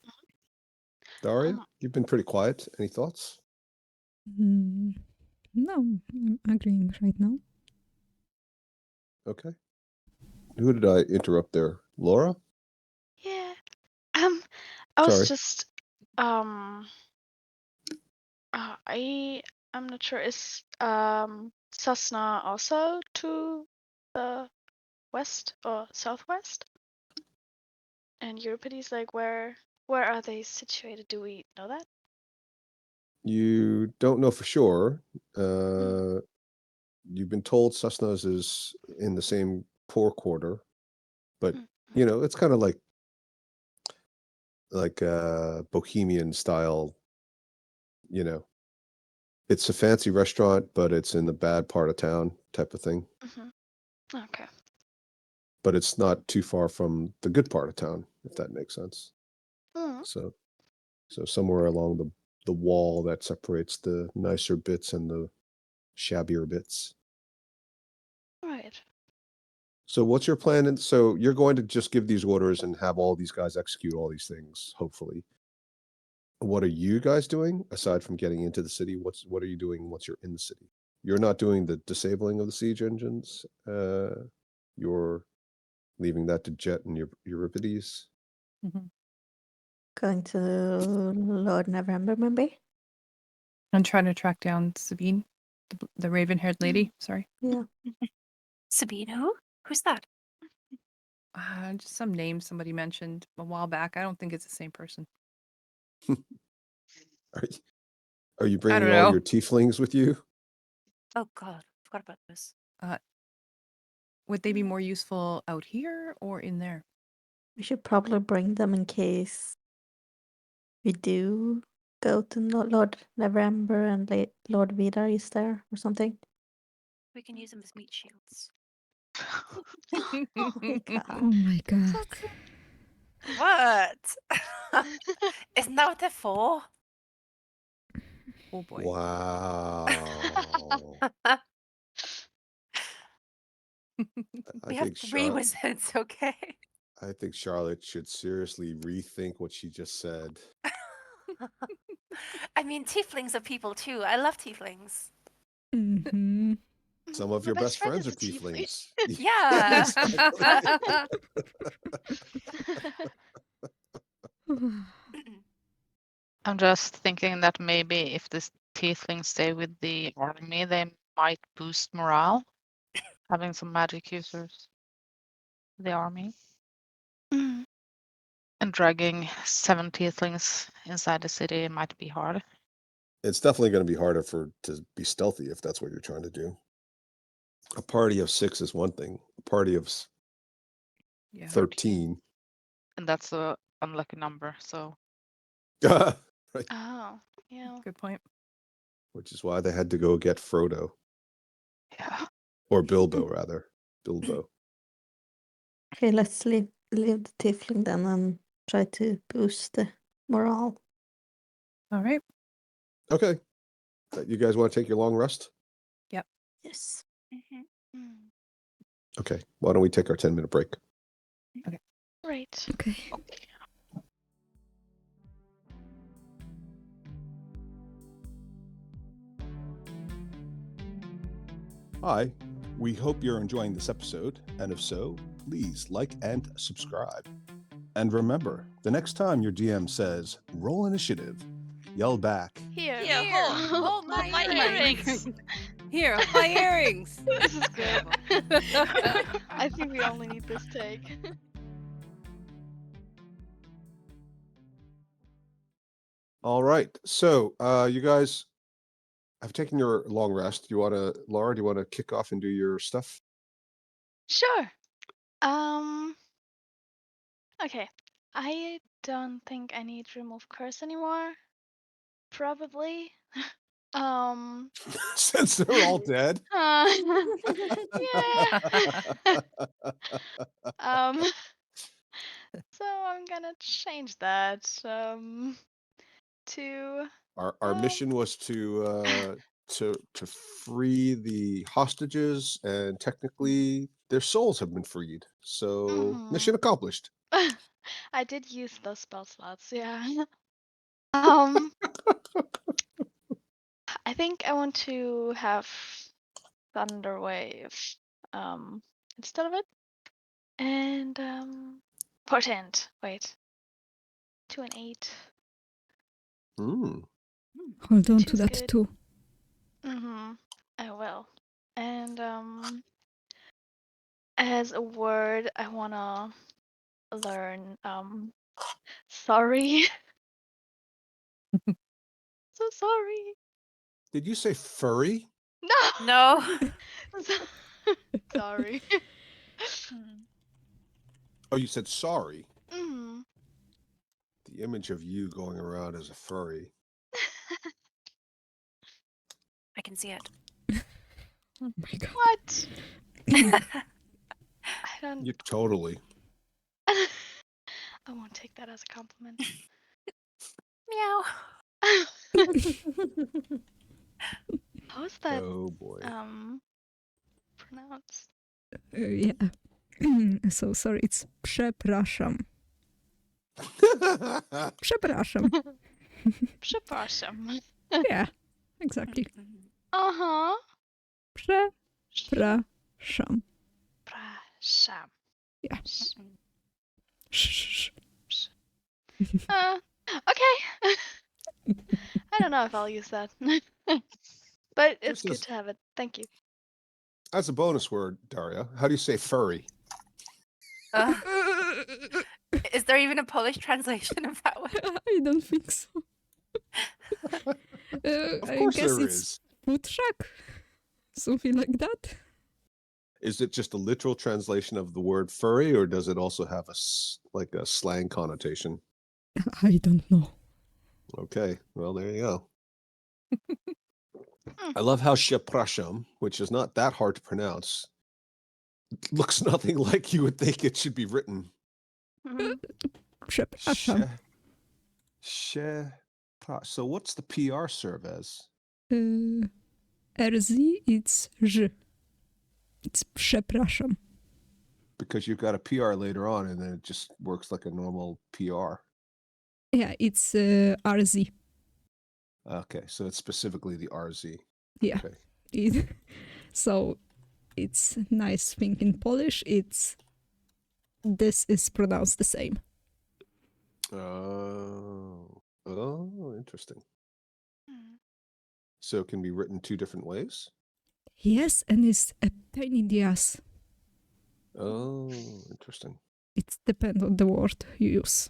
Daria, you've been pretty quiet. Any thoughts? No, I'm agreeing right now. Okay. Who did I interrupt there? Laura? Yeah. I was Sorry. just I'm not sure. Is Cessna also to the west or southwest? And Euripides, like where are they situated? Do we know that? You don't know for sure. Hmm. You've been told Cessna's is in the same poor quarter, but Hmm. it's kind of like bohemian style. You know, it's a fancy restaurant, but it's in the bad part of town type of thing. Hmm. Okay. But it's not too far from the good part of town, if that makes sense. Mm. So somewhere along the wall that separates the nicer bits and the shabbier bits. Right. So what's your plan? And so you're going to just give these orders and have all these guys execute all these things, hopefully. What are you guys doing aside from getting into the city? What are you doing once you're in the city? You're not doing the disabling of the siege engines. You're leaving that to Jet and Euripides. Mm-hmm. Going to Lord Neverember, maybe? I'm trying to track down Sabine, the raven-haired lady. Sorry. Yeah. Sabine, who? Who's that? Just some name somebody mentioned a while back. I don't think it's the same person. Are you I bringing don't all know. your tieflings with you? Oh, God. Forgot about this. Would they be more useful out here or in there? We should probably bring them in case we do go to Lord Neverember and Lord Vidar is there or something. We can use them as meat shields. Oh my god. Oh my god. So cool. What? Isn't that what they're for? Oh boy. Wow. We have 3 wizards, okay? I think Charlotte should seriously rethink what she just said. I mean, tieflings are people too. I love tieflings. Mm-hmm. Some of My your best friends friend are is a tiefling. tieflings. Yeah. I'm just thinking that maybe if the tieflings stay with the army, they might boost morale. Having some magic users. The army. Mm. And dragging 7 tieflings inside the city might be hard. It's definitely going to be harder to be stealthy if that's what you're trying to do. A party of 6 is one thing. A party of Yeah. 13. And that's a unlucky number, so Right. Oh, yeah. Good point. Which is why they had to go get Frodo. yeah. Or Bilbo, rather. Bilbo. Okay, let's leave the tiefling then and try to boost the morale. All right. Okay. You guys want to take your long rest? Yes. Mm. Okay. Why don't we take our 10-minute break? Right. Okay. Hi. We hope you're enjoying this episode, and if so, please like and subscribe. And remember, the next time your DM says, roll initiative, yell back, Here. Hold my earrings. Here, my earrings. This is good. I think we only need this take. all right. So, you guys have taken your long rest. Laura, do you want to kick off and do your stuff? Sure. Okay. I don't think I need to remove curse anymore. Probably. Um. Since they're all dead. Yeah. So I'm gonna change that. To Our mission was to free the hostages, and technically their souls have been freed. So mission accomplished. I did use those spell slots, yeah. Um, I think I want to have Thunder Wave, instead of it. And, Portent, wait. 2 and 8. Mm. Hold on to Two's that good. too. I will. And, as a word, I wanna learn, sorry. So sorry. Did you say furry? No! No. Sorry. Oh, you said sorry. Mm. The image of you going around as a furry. I can see it. Oh my god. What? I don't. You totally. I won't take that as a compliment. Meow. How's that Oh boy. pronounced? Yeah. So sorry, it's przepraszam. Przepraszam. Przepraszam. Yeah, exactly. Uh-huh. Przepraszam. Przepraszam. Yeah. Okay. I don't know if I'll use that. But it's Just good as- to have it. Thank you. As a bonus word, Daria, how do you say furry? Is there even a Polish translation of that one? I don't think so. Of I course guess there it's is. futrzak. Something like that. Is it just a literal translation of the word furry, or does it also have a slang connotation? I don't know. Okay, well, there you go. I love how przepraszam, which is not that hard to pronounce, looks nothing like you would think it should be written. Przepraszam. So what's the PR serve as? RZ, it's Ż. It's przepraszam. Because you've got a PR later on, and then it just works like a normal PR. Yeah, it's RZ. Okay, so it's specifically the RZ. Yeah. Okay. So it's nice thing in Polish. This is pronounced the same. Oh, interesting. So it can be written two different ways? Yes, and it's a pain in the ass. Oh, interesting. It depends on the word you use.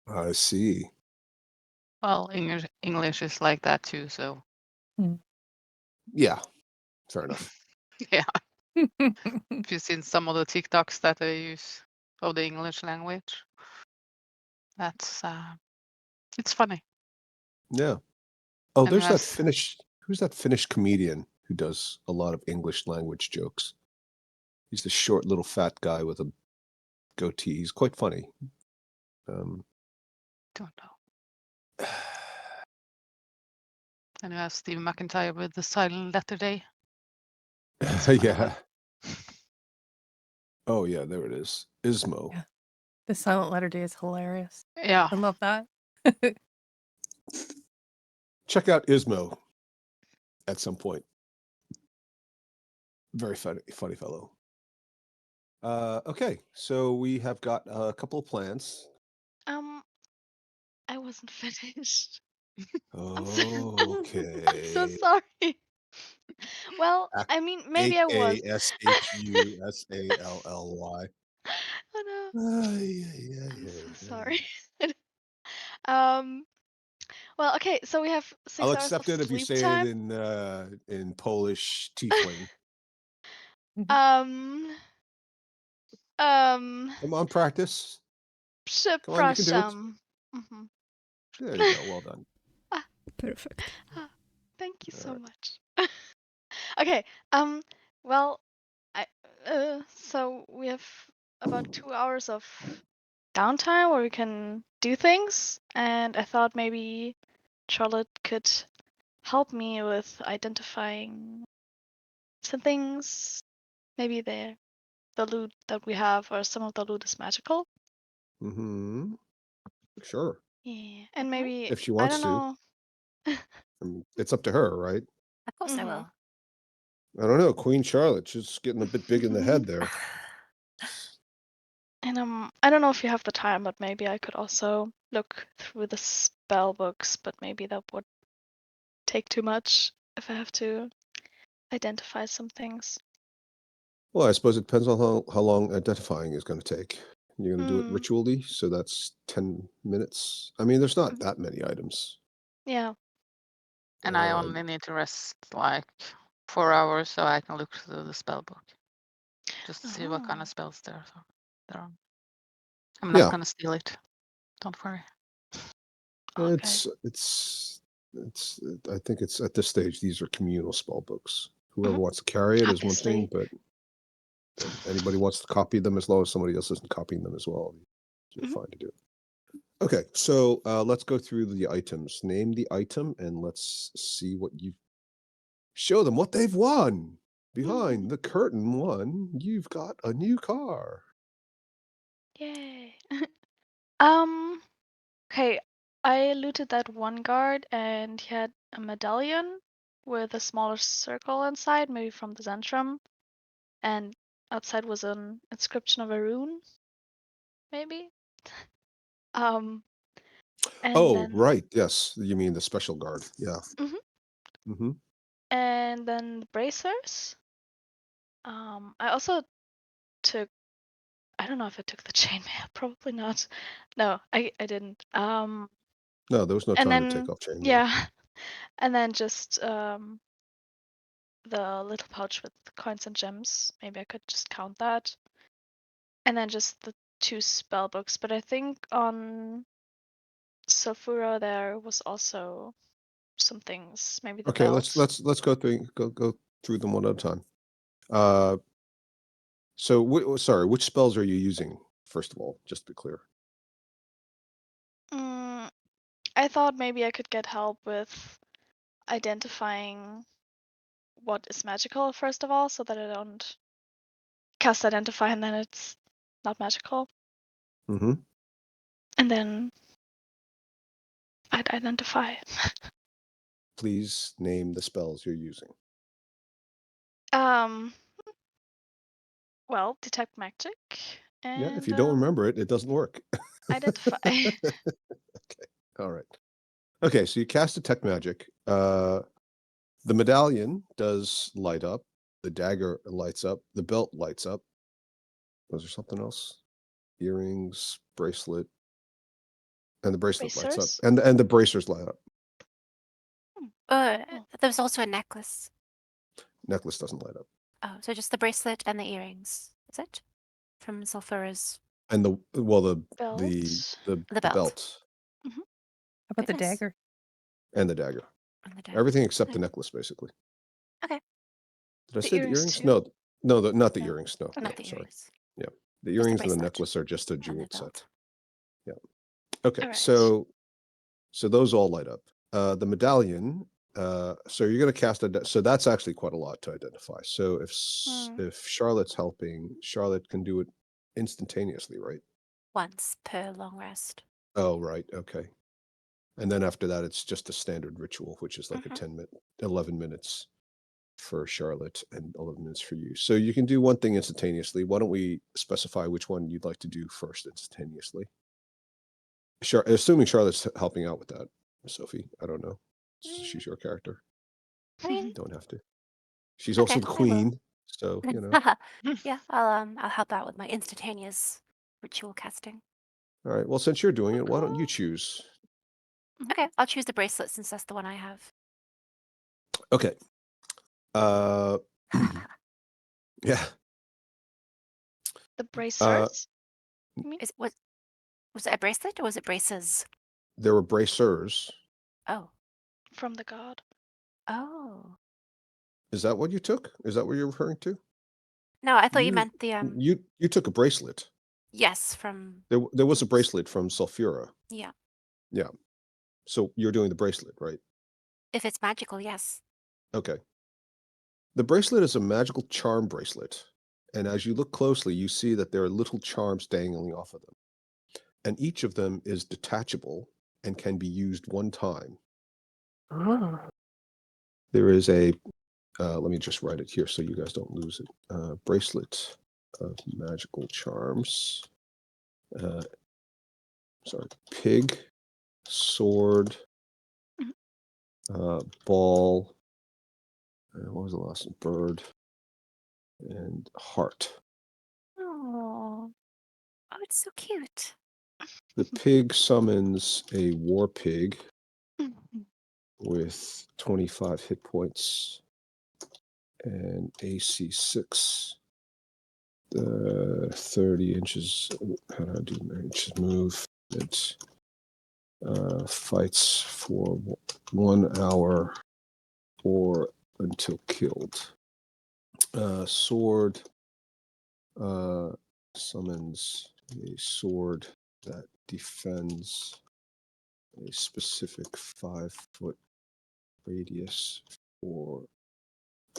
I see. Well, English is like that too, so. Yeah, fair enough. Yeah. If you've seen some of the TikToks that they use of the English language, that's it's funny. Yeah. Oh, And there's that has- who's that Finnish comedian who does a lot of English language jokes? He's the short little fat guy with a goatee. He's quite funny. Don't know. And you have Steve McIntyre with the silent letter day. Yeah. Oh yeah, there it is. Ismo. Yeah. The silent letter day is hilarious. Yeah. I love that. Check out Ismo at some point. Very funny fellow. Okay, so we have got a couple of plans. I wasn't finished. Okay. I'm so sorry. Well, I mean, maybe I was. AKSHUSALLY. Oh no. I'm so sorry. Well, okay, so we have 6 I'll hours of accept it if you sleep say time. it in Polish tiefling. Um, Come on, practice. Come on, you can do it. przepraszam. Mhm. There you go. Well done. Perfect. Thank you so Alright. much. Okay, well, so we have about 2 hours of downtime where we can do things, and I thought maybe Charlotte could help me with identifying some things. Maybe the loot that we have, or some of the loot is magical. Mm-hmm. Sure. Yeah, and maybe If she I wants don't to. know. I mean, it's up to her, right? Of course I will. I don't know. Queen Charlotte, she's getting a bit big in the head there. And I don't know if you have the time, but maybe I could also look through the spell books, but maybe that would take too much if I have to identify some things. Well, I suppose it depends on how long identifying is going to take. You're going to do it Mm. ritually, so that's 10 minutes. I mean, there's not that many items. Yeah. And I only need to rest like 4 hours so I can look through the spell book. Just to see what kind of spells there are. I'm not gonna steal it. Don't worry. It's I think it's at this stage, these are communal spell books. Whoever wants to carry it is one thing, but anybody wants to copy them, as long as somebody else isn't copying them as well, you're fine to do it. Okay, so let's go through the items. Name the item and let's see what you show them what they've won. Behind the curtain one, you've got a new car. Yay. Okay, I looted that one guard and he had a medallion with a smaller circle inside, maybe from the Zhentarim, and outside was an inscription of a rune, maybe. And then Right, yes, you mean the special guard, yeah. and then the bracers. I also took, I don't know if I took the chainmail, probably not. No, I didn't. No, there was no And time to then take off chainmail. yeah, and then just the little pouch with coins and gems. Maybe I could just count that. And then just the 2 spell books. But I think on Sulfura there was also some things. Maybe the Okay, belt. let's go through them one at a time. So, sorry, which spells are you using, first of all, just to be clear? I thought maybe I could get help with identifying what is magical, first of all, so that I don't cast Identify and then it's not magical. Mm-hmm. And then I'd identify. Please name the spells you're using. Well, detect magic. And, Yeah, if you don't remember it, it doesn't work. Identify. Okay, all right. Okay, so you cast Detect Magic. The medallion does light up. The dagger lights up. The belt lights up. Was there something else? Earrings, bracelet, and the bracelet lights up. Bracers? And the bracers light up. There's also a necklace. Necklace doesn't light up. Oh, so just the bracelet and the earrings. Is it? From Sulfur's. And the Belt. The belt. How about the Goodness. dagger? and the dagger. And the dagger. Everything except the Okay. necklace, basically. Okay. Did I The say the earrings earrings? too? No, not the No. earrings. No, Okay. Not the sorry. earrings. Yeah, the the earrings and the bracelet necklace are just a and the jeweled set. belt. Yeah. Okay, All right. so those all light up. The medallion. So you're going to cast so that's actually quite a lot to identify. So if Charlotte's helping, Charlotte can do it instantaneously, right? Once per long rest. Oh, right. Okay. And then after that, it's just a standard ritual, which is like a 11 minutes for Charlotte and 11 minutes for you. So you can do one thing instantaneously. Why don't we specify which one you'd like to do first instantaneously? Assuming Charlotte's helping out with that, Sophie. I don't know. She's your character. I mean, Don't have to. She's okay, also the I will. queen, so you know. Yeah, I'll help out with my instantaneous ritual casting. All right. Well, since you're doing it, why don't you choose? Okay, I'll choose the bracelet since that's the one I have. Okay. Yeah. The bracers? Was it a bracelet or was it braces? There were bracers. Oh. From the god. Oh. Is that what you took? Is that what you're referring to? No, I thought you meant the You took a bracelet. Yes, from There was a bracelet from Sulfura. Yeah. Yeah. So you're doing the bracelet, right? If it's magical, yes. Okay. The bracelet is a magical charm bracelet. And as you look closely, you see that there are little charms dangling off of them. And each of them is detachable and can be used one time. Ooh. There is a, let me just write it here so you guys don't lose it. Bracelet of magical charms. Sorry, pig, sword, ball. What was the last one? Bird and heart. Oh. Oh, it's so cute. The pig summons a war pig with 25 hit points and AC 6. 30 inches. How do I do inches move? It fights for 1 hour or until killed. Sword summons a sword that defends a specific 5-foot radius for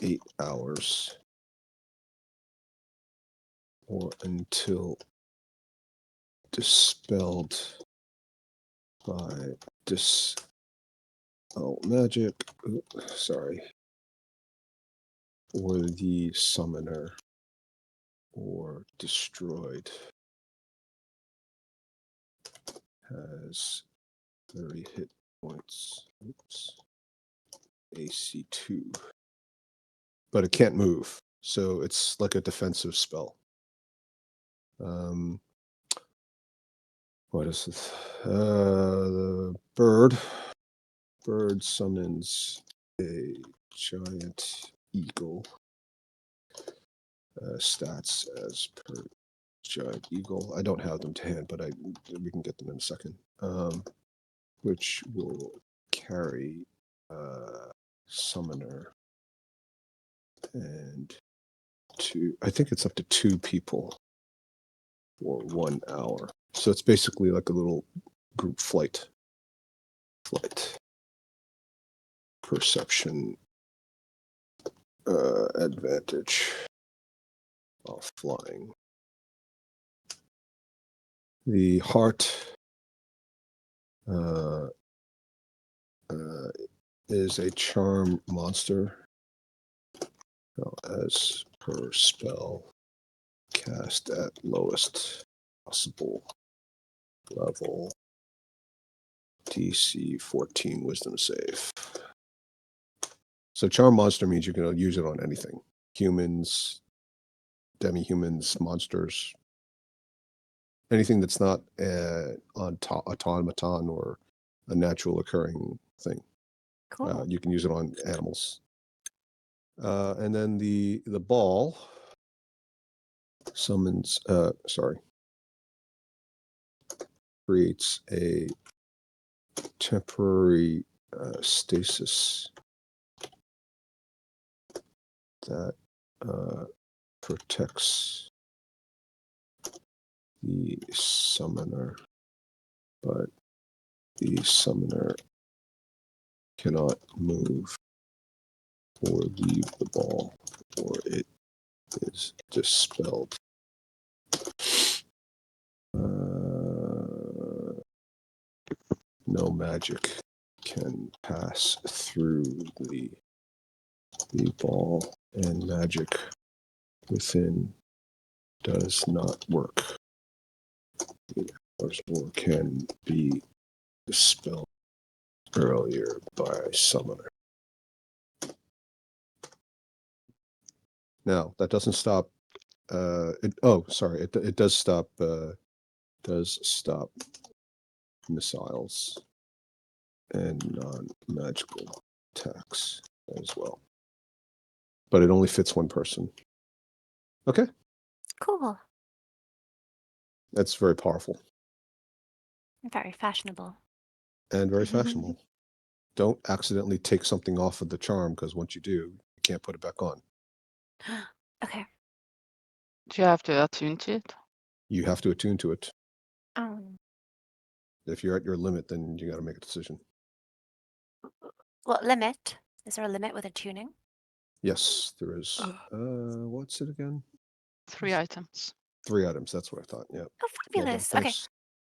8 hours or until dispelled by magic. Sorry. Or the summoner or destroyed. Has 30 hit points. Oops. AC 2. But it can't move. So it's like a defensive spell. What is this? The bird. Bird summons a giant eagle. Stats as per giant eagle. I don't have them to hand, but we can get them in a second. Which will carry summoner and I think it's up to 2 people for 1 hour. So it's basically like a little group flight. Perception advantage while flying. The heart is a charm monster. As per spell, cast at lowest possible level. DC 14 wisdom save. So charm monster means you can use it on anything. Humans, demi-humans, monsters. Anything that's not an automaton or a natural occurring thing. Cool. You can use it on animals. And then the ball summons, creates a temporary stasis that protects the summoner, but the summoner cannot move or leave the ball, or it is dispelled. No magic can pass through the ball, and magic within does not work. Or can be dispelled earlier by summoner. Now that doesn't stop. It does stop. Missiles and non-magical attacks as well, but it only fits 1 person. Okay, Cool. that's very powerful Very fashionable. and very fashionable. Don't accidentally take something off of the charm, because once you do, you can't put it back on. Okay. Do you have to attune to it? You have to attune to it. Um, If you're at your limit, then you got to make a decision. what limit? Is there a limit with a tuning? Yes, there is. What's it again? 3 items. 3 items. That's what I thought. Yeah. Oh, Well done. fabulous. Okay.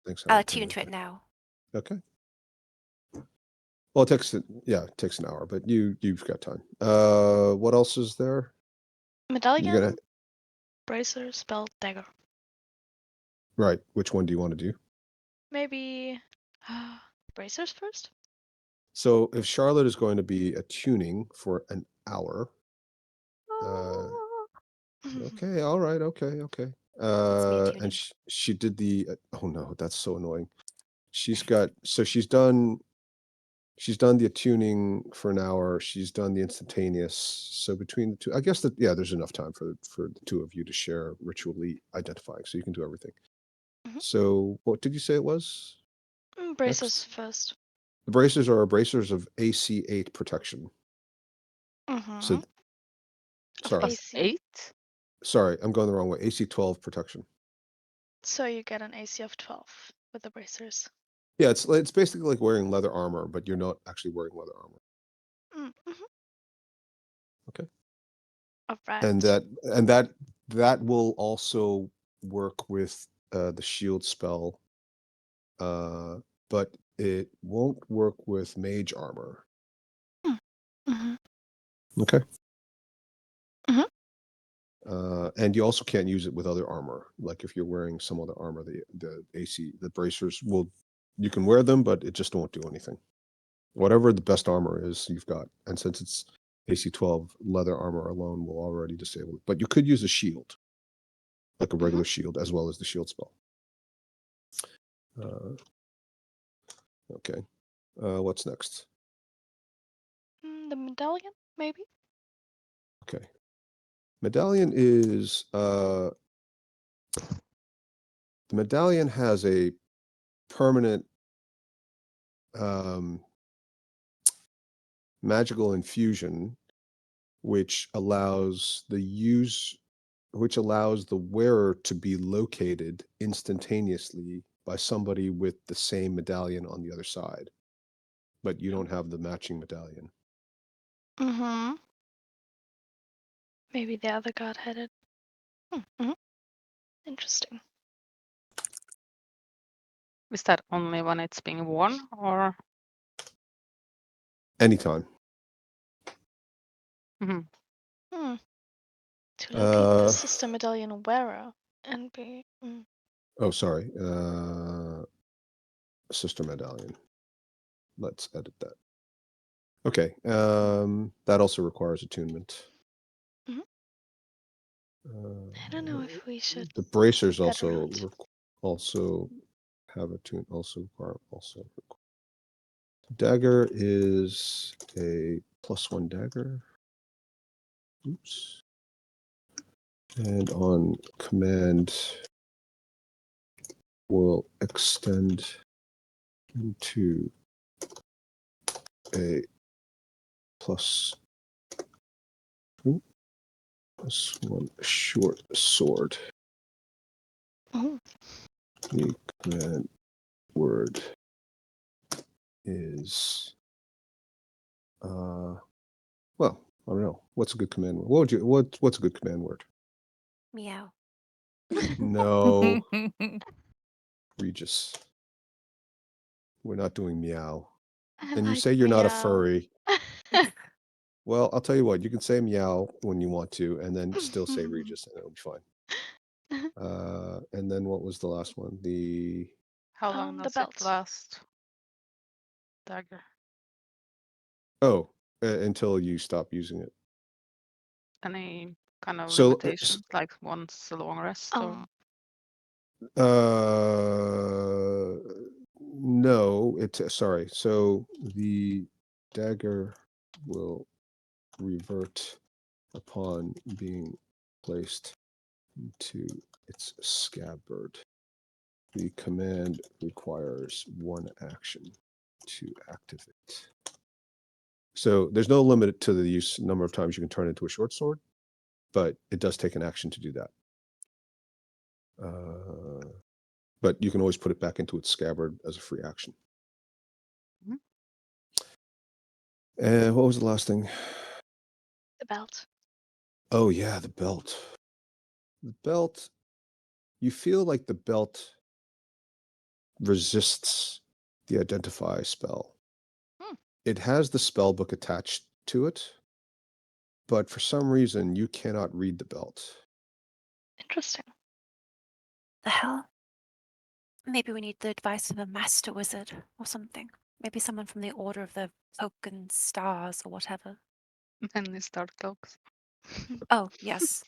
Thanks. I'll attune to it now. Okay. Well, it takes an hour, but you've got time. What else is there? Medallion, bracer, spell, dagger. Right. Which one do you want to do? Maybe bracers first? So if Charlotte is going to be attuning for an hour. Okay. All right. Okay. And she did the. Oh no, that's so annoying. She's done the attuning for an hour. She's done the instantaneous. So between the two, I guess there's enough time for the 2 of you to share ritually identifying, so you can do everything. So what did you say it was? Bracers Next? first. The bracers are bracers of AC 8 protection. So sorry, AC 8? Sorry, I'm going the wrong way. AC 12 protection. So you get an AC of 12 with the bracers. Yeah, it's basically like wearing leather armor, but you're not actually wearing leather armor. Okay. All right. And that will also work with the shield spell, but it won't work with mage armor. Okay. And you also can't use it with other armor. Like if you're wearing some other armor, the bracers you can wear them, but it just won't do anything. Whatever the best armor is, you've got. And since it's AC 12, leather armor alone will already disable it. But you could use a shield, like a regular shield, as well as the shield spell. Okay. What's next? The medallion, maybe? Okay. Medallion is the medallion has a permanent magical infusion, which allows the which allows the wearer to be located instantaneously by somebody with the same medallion on the other side, but you don't have the matching medallion. Mm-hmm. Maybe the other god had it. Mm-hmm. Interesting. Is that only when it's being worn, or? Anytime. Mm-hmm. To locate the sister medallion wearer and be. Oh, sorry. Sister medallion. Let's edit that. Okay. That also requires attunement. Mhm. I don't know if we should. The bracers do that or also have attune. Dagger is a +1 dagger. Oops. And on command will extend into a +1 short sword. Oh. The command word is well, I don't know. What's a good command word? What's a good command word? Meow. No. Regis. We're not doing meow. And you say you're not a furry. Well, I'll tell you what, you can say meow when you want to, and then still say Regis, and it'll be fine. And then what was the last one? How long does it last? Dagger. Oh, until you stop using it. Any kind of limitations, like once a long rest? Or? No, sorry. So the dagger will revert upon being placed into its scabbard. The command requires 1 action to activate. So there's no limit to the number of times you can turn it into a short sword, but it does take an action to do that. But you can always put it back into its scabbard as a free action. Mm-hmm. And what was the last thing? The belt. Oh yeah, the belt. The belt, you feel like the belt resists the identify spell. It has the spell book attached to it, but for some reason you cannot read the belt. Interesting. The hell? Maybe we need the advice of a master wizard or something. Maybe someone from the Order of the Oaken Stars or whatever. And the star cloaks. Oh, yes.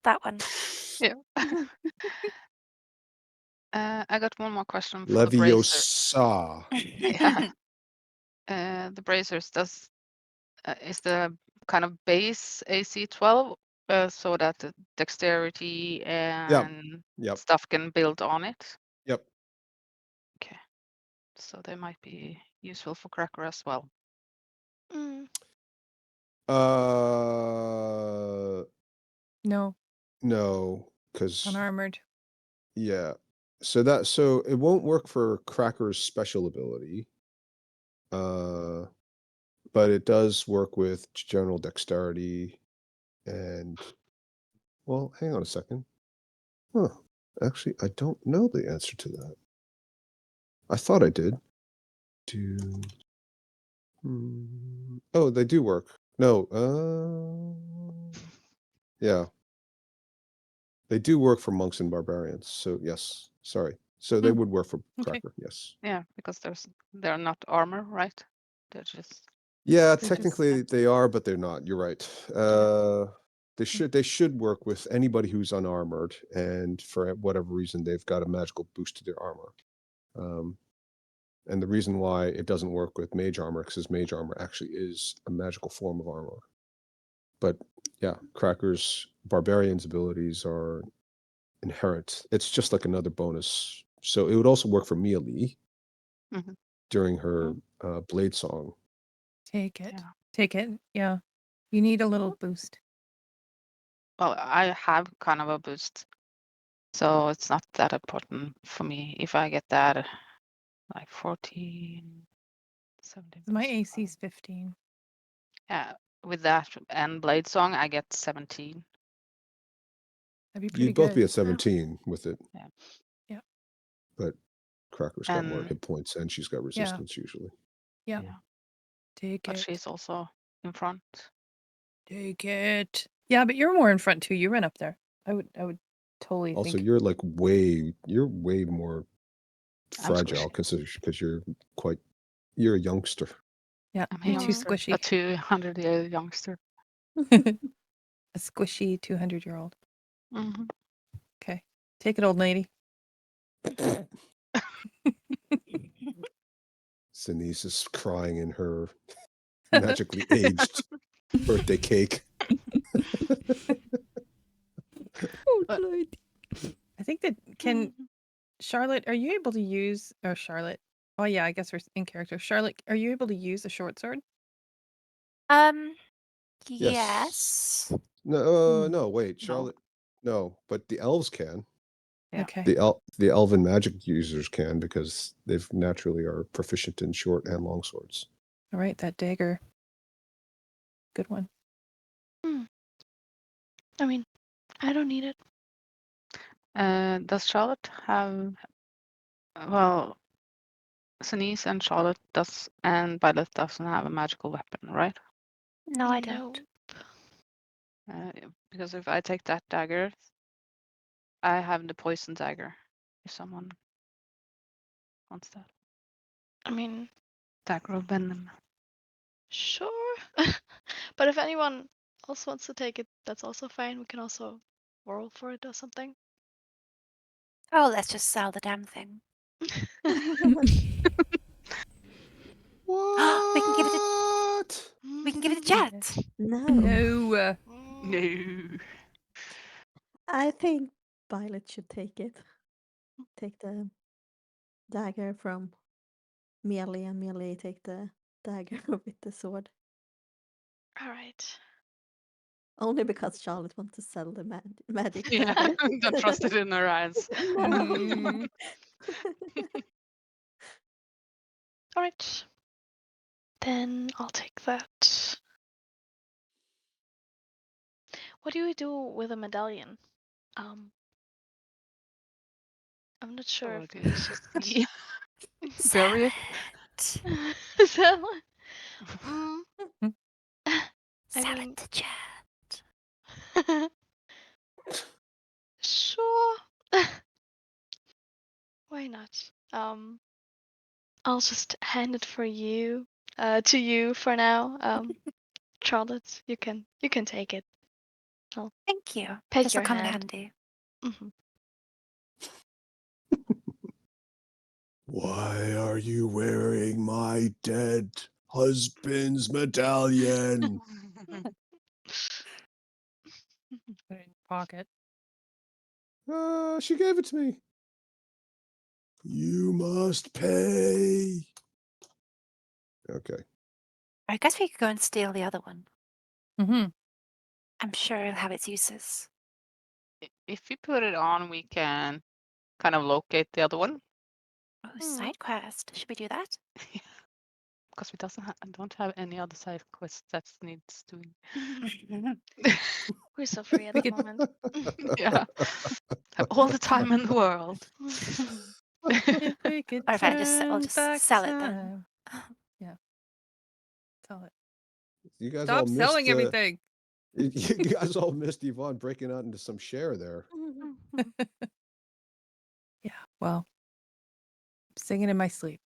That one. Yeah. I got one more question for the bracers. Leviosa. Yeah. The bracers, is the kind of base AC 12 so that the dexterity and stuff can build on it? Yep. Okay. So they might be useful for Cracker as well. No. No, because unarmored. Yeah. So it won't work for Cracker's special ability. But it does work with general dexterity and well, hang on a second. Huh. Actually, I don't know the answer to that. I thought I did. Oh, they do work. No, yeah. They do work for monks and barbarians. So yes, sorry. So they would work for Cracker, yes. Yeah, because they're not armor, right? They're just Technically they are, but they're not. You're right. They should work with anybody who's unarmored, and for whatever reason they've got a magical boost to their armor. And the reason why it doesn't work with mage armor, because mage armor actually is a magical form of armor. But yeah, Cracker's barbarian's abilities are inherent. It's just like another bonus. So it would also work for Mealy during her blade song. Take it. Yeah. You need a little boost. Well, I have kind of a boost, so it's not that important for me. If I get that, like 14, 17. My AC is 15. Yeah, with that and Blade Song, I get 17. That'd be pretty You'd both good. be at 17 with it. Yeah. Yeah. But Cracker's got more And- hit points and she's got resistance usually. Yeah. Yeah. Take But it. she's also in front. Take it. Yeah, but you're more in front too. You run up there. I would totally Also, think. you're like you're way more I'm fragile because you're a youngster. Yeah, I'm a you're too youngster, squishy. a 200-year youngster. A squishy 200-year-old. Mm-hmm. Okay. Take it, old lady. Sinise is crying in her magically aged birthday cake. Old But- lady. I think that Charlotte, are you able to use Charlotte? Oh yeah, I guess we're in character. Charlotte, are you able to use a short sword? Yes. No, wait, Charlotte. No, but the elves can. Yeah. Okay. The elven magic users can because they've naturally are proficient in short and long swords. All right, that dagger. Good one. I mean, I don't need it. Does Charlotte have? Well, Sinise and Charlotte does, and Violet doesn't have a magical weapon, right? No, I don't. Because if I take that dagger, I have the poison dagger. If someone wants that, I mean, dagger of venom. sure. But if anyone else wants to take it, that's also fine. We can also roll for it or something. Oh, let's just sell the damn thing. What? We can give it We can give it a Jet. No. No. No. I think Violet should take it. Take the dagger from Melee and Melee take the dagger with the sword. All right. Only because Charlotte wants to sell the magic. Yeah, don't trust it in her eyes. No. Mm. All right. Then I'll take that. What do we do with a medallion? I'm not sure if we should. Bury it. Sell it. Sell mean- it to Jet. Sure. Why not? I'll just hand it to you for now. Charlotte, you can take it. Thank you. Take This your will come in hand. handy. Mhm. Why are you wearing my dead husband's medallion? Put it in your pocket. She gave it to me. You must pay. Okay. I guess we could go and steal the other one. Mm-hmm. I'm sure it'll have its uses. If you put it on, we can kind of locate the other one. Oh, side quest. Should we do that? Because we don't have any other side quests that needs doing. We're so free at the moment. Yeah. Have all the time in the world. If we could Or if I just I'll turn just back sell it then. time. Yeah. Sell it. You guys Stop all selling missed, everything. You guys all missed Yvonne breaking out into some share there. Yeah. Well, I'm singing in my sleep.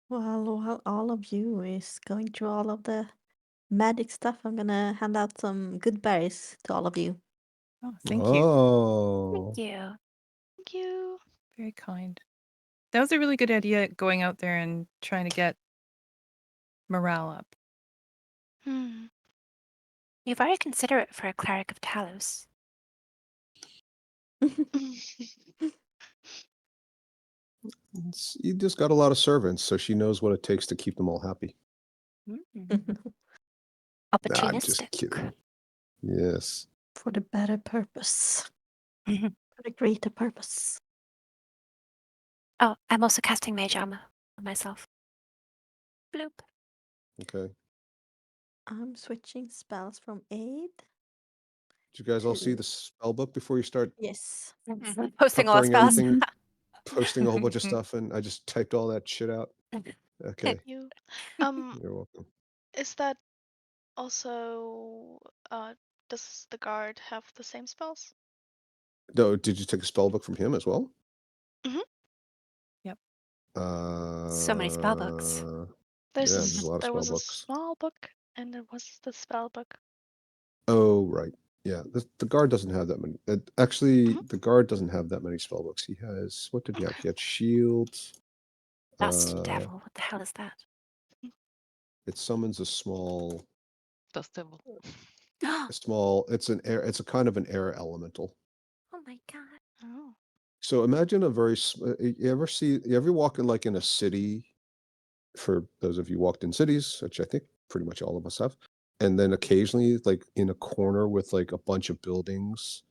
Well, while all of you is going through all of the magic stuff, I'm gonna hand out some good berries to all of you. Oh, thank you. Oh. Thank you. Thank you. Very kind. That was a really good idea, going out there and trying to get morale up. You're very considerate for a cleric of Talos. You just got a lot of servants, so she knows what it takes to keep them all happy. Nah, I'm just Opportunistic. kidding. Yes. For the better purpose. For the greater purpose. Oh, I'm also casting mage armor on myself. Bloop. Okay. I'm switching spells from aid. Did you guys all see the spell book before you start Yes. Posting all our puckering spells. anything, posting a whole bunch of stuff, and I just typed all that shit out? Okay, You. you're welcome. Is that also does the guard have the same spells? No, did you take a spell book from him as well? Mhm. Yep. So many spell books. There's a lot of There spell was a books. small book and there was the spell book. Oh, right. Yeah, the guard doesn't have that many. Actually, Mhm. the guard doesn't have that many spell books. He has, what did he have? He had shields. Dust devil. What the hell is that? It summons a small, Dust devil. it's a kind of an air elemental. Oh my god. Oh. So imagine a very, you ever walk in like in a city, for those of you walked in cities, which I think pretty much all of us have, and then occasionally like in a corner with like a bunch of buildings,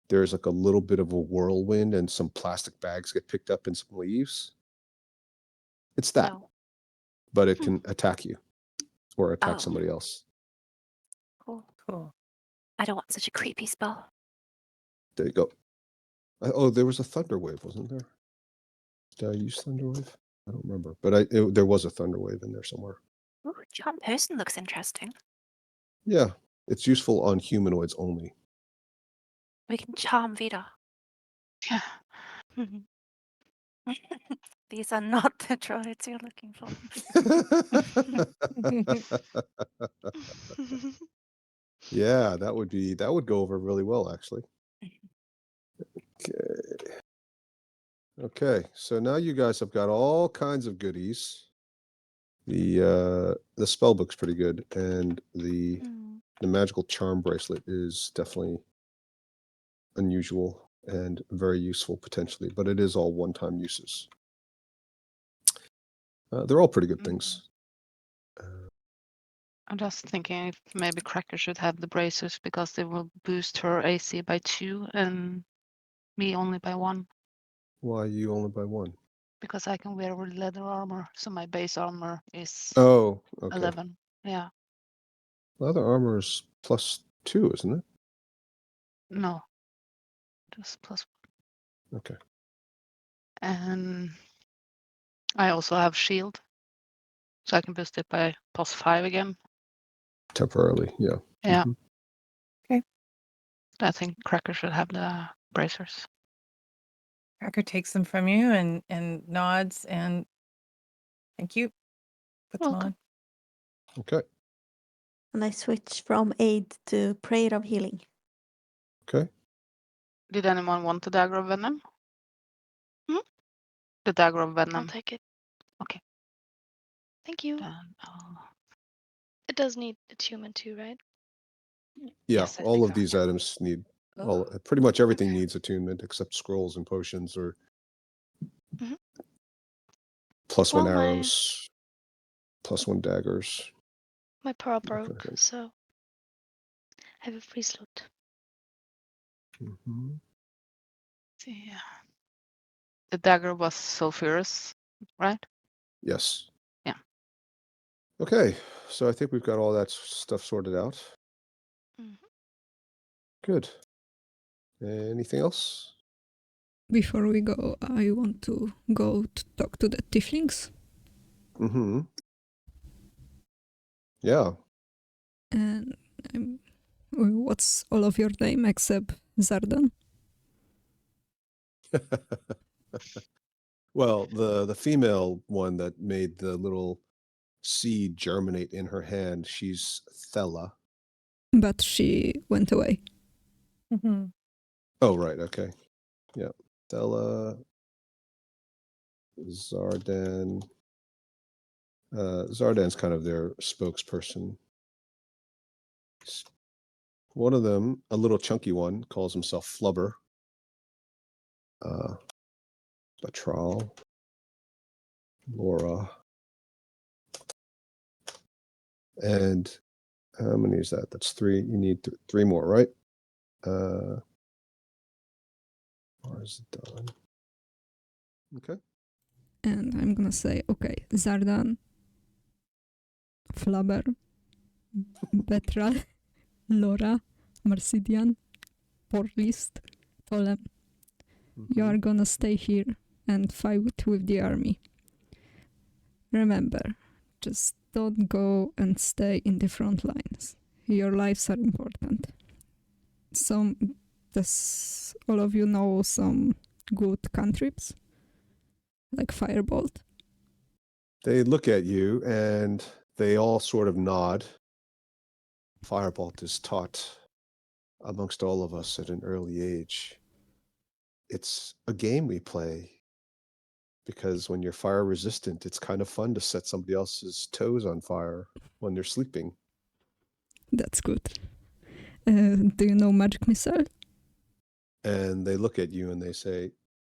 there's like a little bit of a whirlwind and some plastic bags get picked up and some leaves. It's that, No. but it can attack you or attack Oh. somebody else. Cool. Cool. I don't want such a creepy spell. There you go. Oh, there was a thunder wave, wasn't there? Did I use thunder wave? I don't remember, but there was a thunder wave in there somewhere. Ooh, charm person looks interesting. Yeah, it's useful on humanoids only. We can charm Vida. Yeah. These are not the droids you're looking for. Yeah, that would go over really well, actually. Okay. Okay, so now you guys have got all kinds of goodies. The spell book's pretty good, and the magical charm bracelet is definitely unusual and very useful potentially, but it is all one-time uses. They're all pretty good things. I'm just thinking if maybe Cracker should have the bracers because they will boost her AC by 2 and me only by 1. Why you only buy one? Because I can wear leather armor, so my base armor is Oh, okay. 11. Yeah. Leather armor is +2, isn't it? No. Just plus. Okay. And I also have shield, so I can boost it by +5 again. Temporarily, yeah. Yeah. Mhm. Okay. I think Cracker should have the bracers. Cracker takes them from you and nods and thank you. Puts them on. Okay. And I switch from aid to prayer of healing. Okay. Did anyone want the dagger of venom? Hmm? The dagger of I'll venom. take it. Okay. Thank you. Then It does need attunement too, right? Yeah, Yes, I all think of so, these yeah. items need pretty much everything needs attunement except scrolls and potions or Mhm. +1 Well, arrows, +1 daggers. My pearl that kind of broke, thing. so I have a free slot. Mhm. Yeah. The dagger was sulfurous, right? Yes. Yeah. Okay, so I think we've got all that stuff sorted out. Mhm. Good. Anything else? Before we go, I want to go to talk to the tieflings. Mm-hmm. Yeah. And what's all of your name except Zardan? Well, the female one that made the little seed germinate in her hand, she's Thella. But she went away. Mm-hmm. Oh, right. Okay. Yeah. Thella, Zardan. Zardan's kind of their spokesperson. One of them, a little chunky one, calls himself Flubber. Batral, Laura, and how many is that? That's 3. You need 3 more, right? Mars done. Okay. And I'm gonna say, okay, Zardan, Flubber, Betral, Laura, Marsidian, Porlist, Tolem. You are gonna stay here and fight with the army. Remember, just don't go and stay in the front lines. Your lives are important. Does all of you know some good cantrips? Like Firebolt? They look at you and they all sort of nod. Firebolt is taught amongst all of us at an early age. It's a game we play because when you're fire resistant, it's kind of fun to set somebody else's toes on fire when they're sleeping. That's good. Do you know Magic Missile? And they look at you and they say,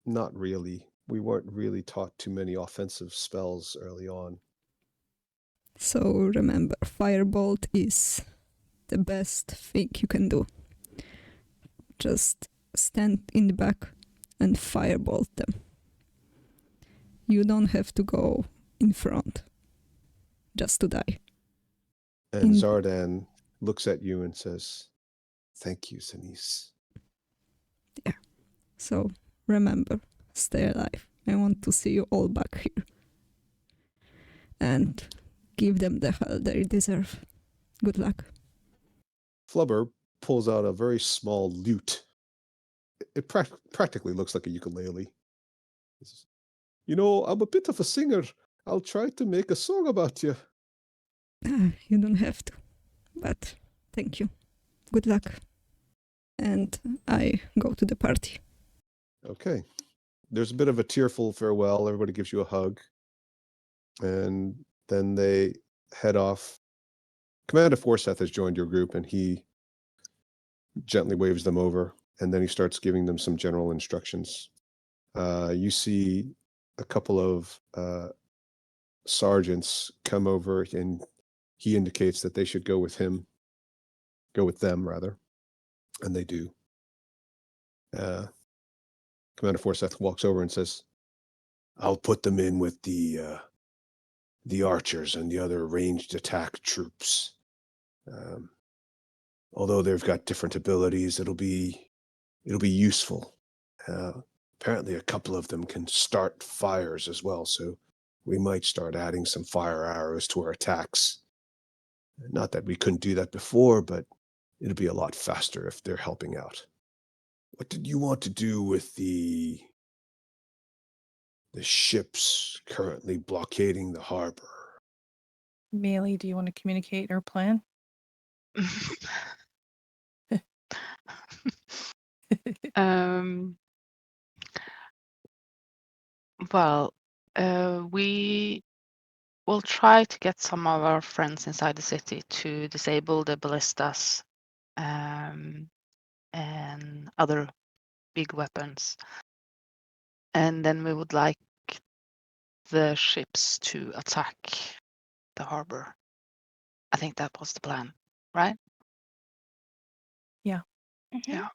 not really. We weren't really taught too many offensive spells early on. So remember, Firebolt is the best thing you can do. Just stand in the back and firebolt them. You don't have to go in front just to die. And Zardan looks at you and says, thank you, Sinise. Yeah. So remember, stay alive. I want to see you all back here. And give them the hell they deserve. Good luck. Flubber pulls out a very small lute. It practically looks like a ukulele. He says, you know, I'm a bit of a singer. I'll try to make a song about you. You don't have to. But thank you. Good luck. And I go to the party. Okay. There's a bit of a tearful farewell. Everybody gives you a hug. And then they head off. Commander Forsythe has joined your group and he gently waves them over. And then he starts giving them some general instructions. You see a couple of sergeants come over and he indicates that they should go with them, rather. And they do. Commander Forsythe walks over and says, I'll put them in with the archers and the other ranged attack troops. Although they've got different abilities, it'll be useful. Apparently a couple of them can start fires as well, so we might start adding some fire arrows to our attacks. Not that we couldn't do that before, but it'll be a lot faster if they're helping out. What did you want to do with the ships currently blockading the harbor? Mealy, do you want to communicate our plan? Well, we will try to get some of our friends inside the city to disable the ballistas and other big weapons. And then we would like the ships to attack the harbor. I think that was the plan, right? Yeah. Mm-hmm. Yeah.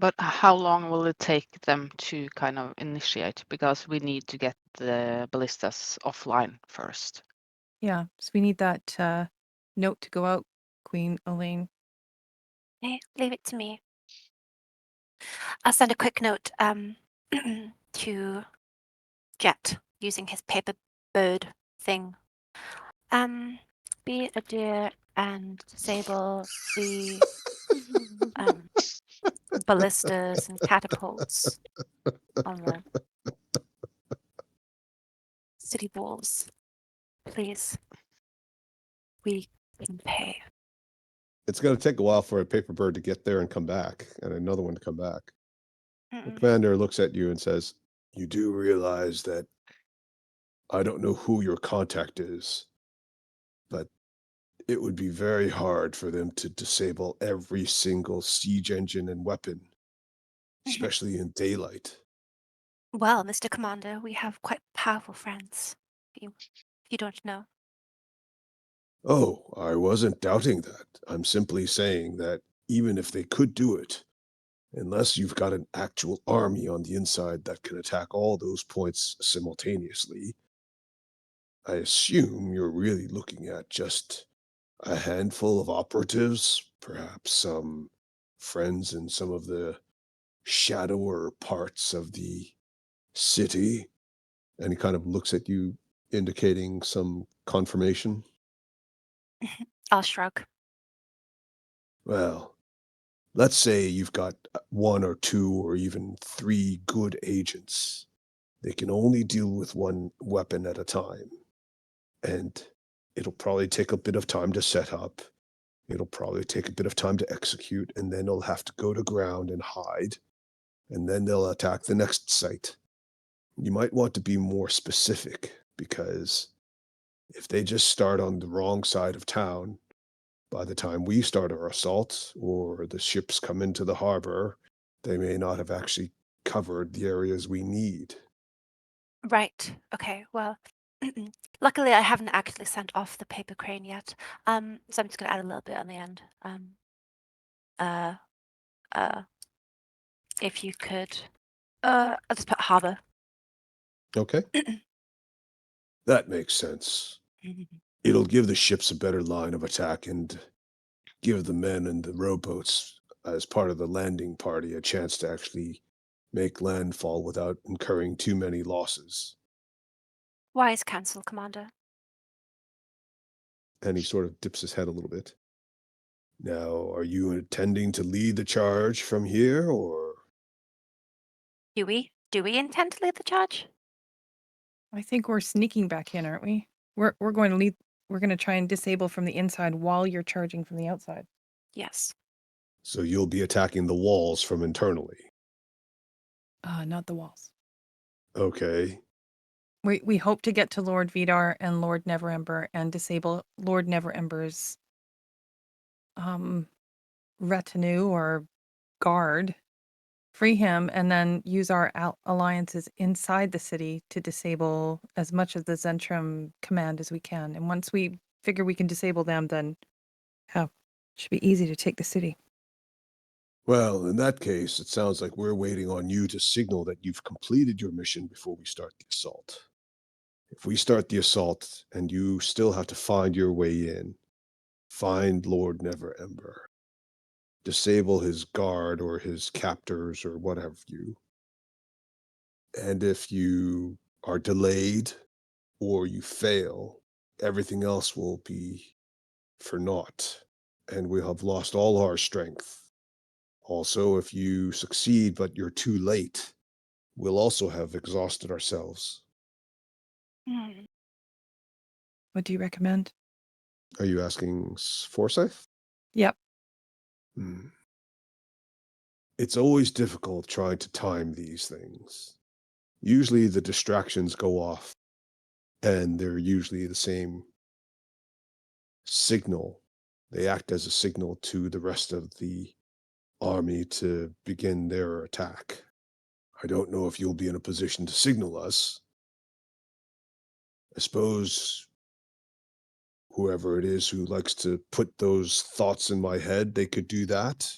But how long will it take them to kind of initiate? Because we need to get the ballistas offline first. Yeah. So we need that note to go out, Queen Elaine. Hey, leave it to me. I'll send a quick note to Jet using his paper bird thing. Be a dear and disable the ballistas and catapults on the city walls. Please. We can pay. It's going to take a while for a paper bird to get there and come back, and another one to come back. The commander looks at you and says, you do realize that I don't know who your contact is, but it would be very hard for them to disable every single siege engine and weapon, especially in daylight. Well, Mr. Commander, we have quite powerful friends. If you don't know. Oh, I wasn't doubting that. I'm simply saying that even if they could do it, unless you've got an actual army on the inside that can attack all those points simultaneously, I assume you're really looking at just a handful of operatives, perhaps some friends in some of the shadower parts of the city. And he kind of looks at you, indicating some confirmation. I'll shrug. Well, let's say you've got one or two or even three good agents. They can only deal with one weapon at a time. And it'll probably take a bit of time to set up. It'll probably take a bit of time to execute, and then they'll have to go to ground and hide. And then they'll attack the next site. You might want to be more specific, because if they just start on the wrong side of town, by the time we start our assault or the ships come into the harbor, they may not have actually covered the areas we need. Right. Okay. Well, luckily I haven't actually sent off the paper crane yet. So I'm just gonna add a little bit on the end. Uh, if you could, I'll just put harbor. Okay. That makes sense. It'll give the ships a better line of attack and give the men and the rowboats, as part of the landing party, a chance to actually make landfall without incurring too many losses. Wise counsel, Commander. And he sort of dips his head a little bit. Now, are you intending to lead the charge from here, or? Do we? Do we intend to lead the charge? I think we're sneaking back in, aren't we? We're going to lead. We're going to try and disable from the inside while you're charging from the outside. Yes. So you'll be attacking the walls from internally? Not the walls. Okay. We hope to get to Lord Vidar and Lord Neverember and disable Lord Neverember's retinue or guard, free him, and then use our alliances inside the city to disable as much of the Zhentarim command as we can. And once we figure we can disable them, then it should be easy to take the city. Well, in that case, it sounds like we're waiting on you to signal that you've completed your mission before we start the assault. If we start the assault and you still have to find your way in, find Lord Neverember, disable his guard or his captors or what have you. And if you are delayed or you fail, everything else will be for naught, and we'll have lost all our strength. Also, if you succeed but you're too late, we'll also have exhausted ourselves. What do you recommend? Are you asking Forsythe? Yep. It's always difficult trying to time these things. Usually the distractions go off, and they're usually the same signal. They act as a signal to the rest of the army to begin their attack. I don't know if you'll be in a position to signal us. I suppose whoever it is who likes to put those thoughts in my head, they could do that.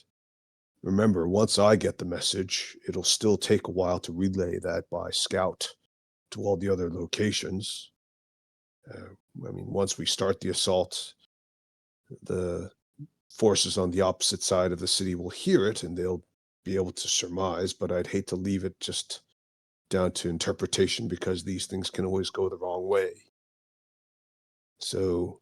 Remember, once I get the message, it'll still take a while to relay that by scout to all the other locations. Once we start the assault, the forces on the opposite side of the city will hear it and they'll be able to surmise, but I'd hate to leave it just down to interpretation, because these things can always go the wrong way. So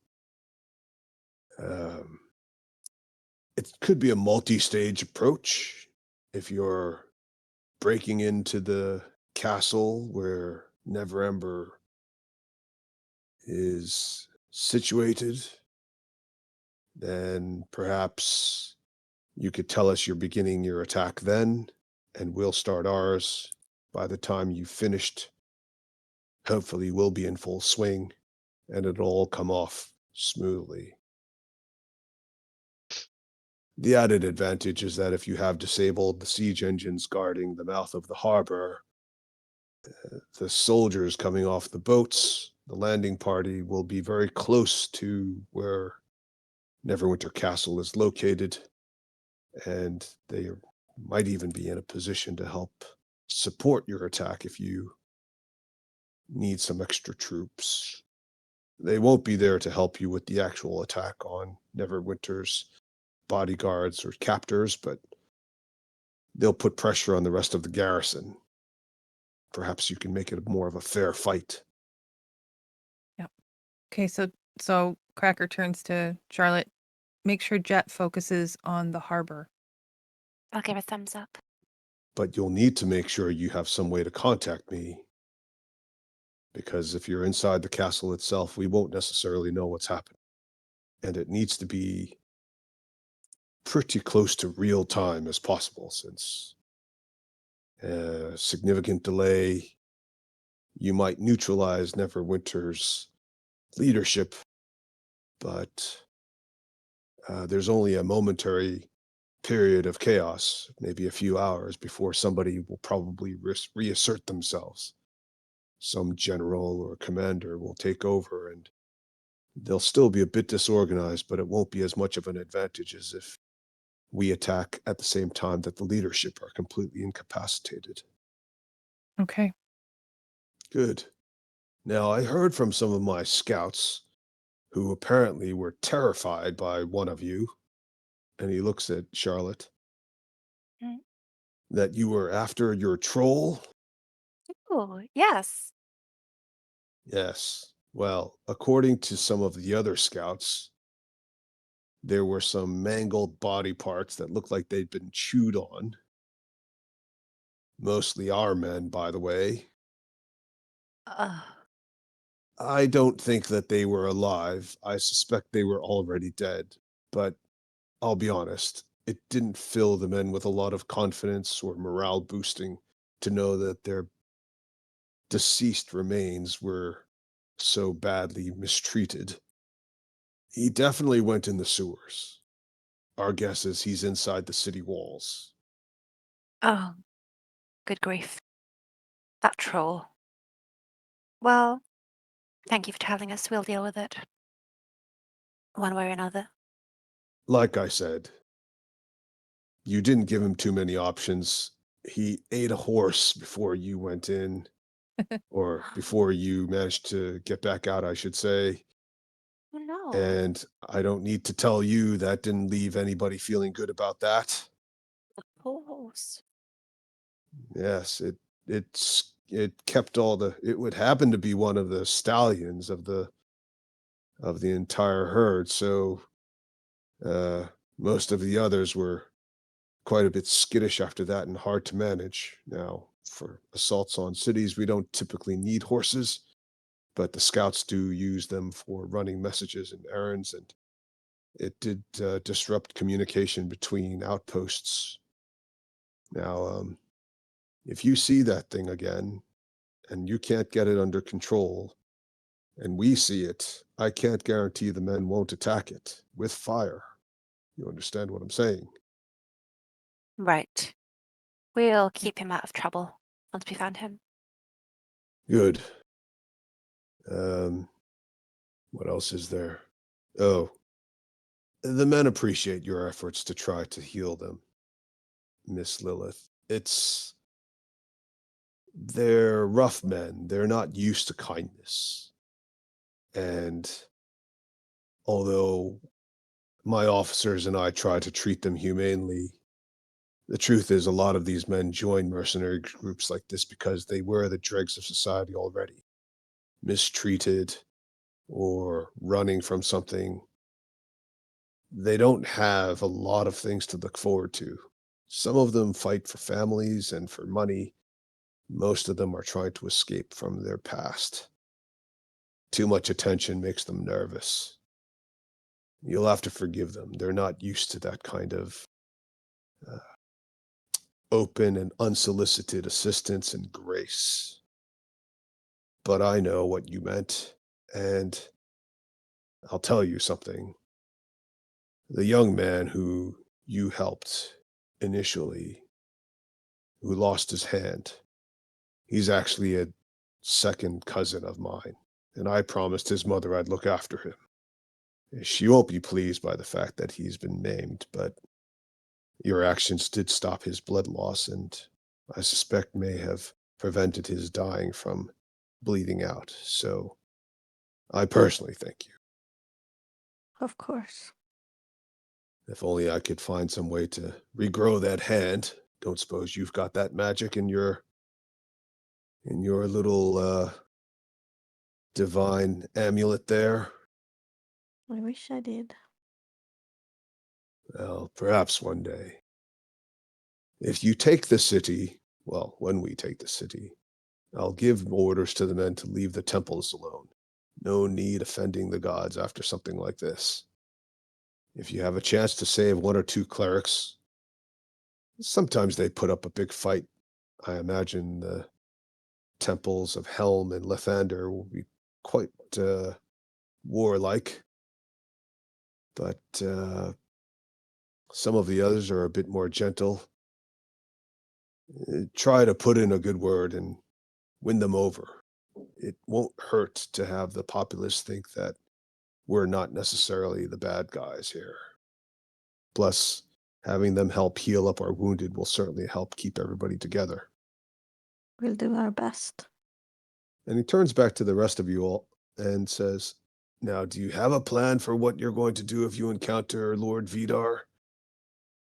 it could be a multi-stage approach. If you're breaking into the castle where Neverember is situated, then perhaps you could tell us you're beginning your attack then, and we'll start ours. By the time you've finished, hopefully we'll be in full swing, and it'll all come off smoothly. The added advantage is that if you have disabled the siege engines guarding the mouth of the harbor, the soldiers coming off the boats, the landing party, will be very close to where Neverwinter Castle is located, and they might even be in a position to help support your attack if you need some extra troops. They won't be there to help you with the actual attack on Neverwinter's bodyguards or captors, but they'll put pressure on the rest of the garrison. Perhaps you can make it more of a fair fight. Yep. Okay, so Cracker turns to Charlotte. Make sure Jet focuses on the harbor. I'll give a thumbs up. But you'll need to make sure you have some way to contact me. Because if you're inside the castle itself, we won't necessarily know what's happening. And it needs to be pretty close to real time as possible, since a significant delay, you might neutralize Neverwinter's leadership, but there's only a momentary period of chaos, maybe a few hours, before somebody will probably reassert themselves. Some general or commander will take over, and they'll still be a bit disorganized, but it won't be as much of an advantage as if we attack at the same time that the leadership are completely incapacitated. Okay. Good. Now, I heard from some of my scouts who apparently were terrified by one of you, and he looks at Charlotte, Mm. that you were after your troll. Oh, yes. Yes. Well, according to some of the other scouts, there were some mangled body parts that looked like they'd been chewed on. Mostly our men, by the way. I don't think that they were alive. I suspect they were already dead. But I'll be honest, it didn't fill the men with a lot of confidence or morale boosting to know that their deceased remains were so badly mistreated. He definitely went in the sewers. Our guess is he's inside the city walls. Oh, good grief. That troll. Well, thank you for telling us. We'll deal with it. One way or another. Like I said, you didn't give him too many options. He ate a horse before you went in, or before you managed to get back out, I should say. Oh, no. And I don't need to tell you that didn't leave anybody feeling good about that. The horse. Yes, it kept all the it would happen to be one of the stallions of the entire herd, so uh most of the others were quite a bit skittish after that and hard to manage. Now, for assaults on cities, we don't typically need horses, but the scouts do use them for running messages and errands, and it did disrupt communication between outposts. Now, if you see that thing again and you can't get it under control, and we see it, I can't guarantee the men won't attack it with fire. You understand what I'm saying? Right. We'll keep him out of trouble once we found him. Good. What else is there? Oh, the men appreciate your efforts to try to heal them, Miss Lilith. They're rough men. They're not used to kindness. And although my officers and I try to treat them humanely, the truth is a lot of these men join mercenary groups like this because they were the dregs of society already, mistreated or running from something. They don't have a lot of things to look forward to. Some of them fight for families and for money. Most of them are trying to escape from their past. Too much attention makes them nervous. You'll have to forgive them. They're not used to that kind of uh, open and unsolicited assistance and grace. But I know what you meant, and I'll tell you something. The young man who you helped initially, who lost his hand, he's actually a second cousin of mine, and I promised his mother I'd look after him. She won't be pleased by the fact that he's been named, but Your actions did stop his blood loss, and I suspect may have prevented his dying from bleeding out. So I personally thank you. Of course. If only I could find some way to regrow that hand. Don't suppose you've got that magic in your little divine amulet there? I wish I did. Well, perhaps one day. If you take the city, well, when we take the city, I'll give orders to the men to leave the temples alone. No need offending the gods after something like this. If you have a chance to save one or two clerics, sometimes they put up a big fight. I imagine the temples of Helm and Lathander will be quite warlike, but some of the others are a bit more gentle. Try to put in a good word and win them over. It won't hurt to have the populace think that we're not necessarily the bad guys here. Plus, having them help heal up our wounded will certainly help keep everybody together. We'll do our best. And he turns back to the rest of you all and says, now, do you have a plan for what you're going to do if you encounter Lord Vidar?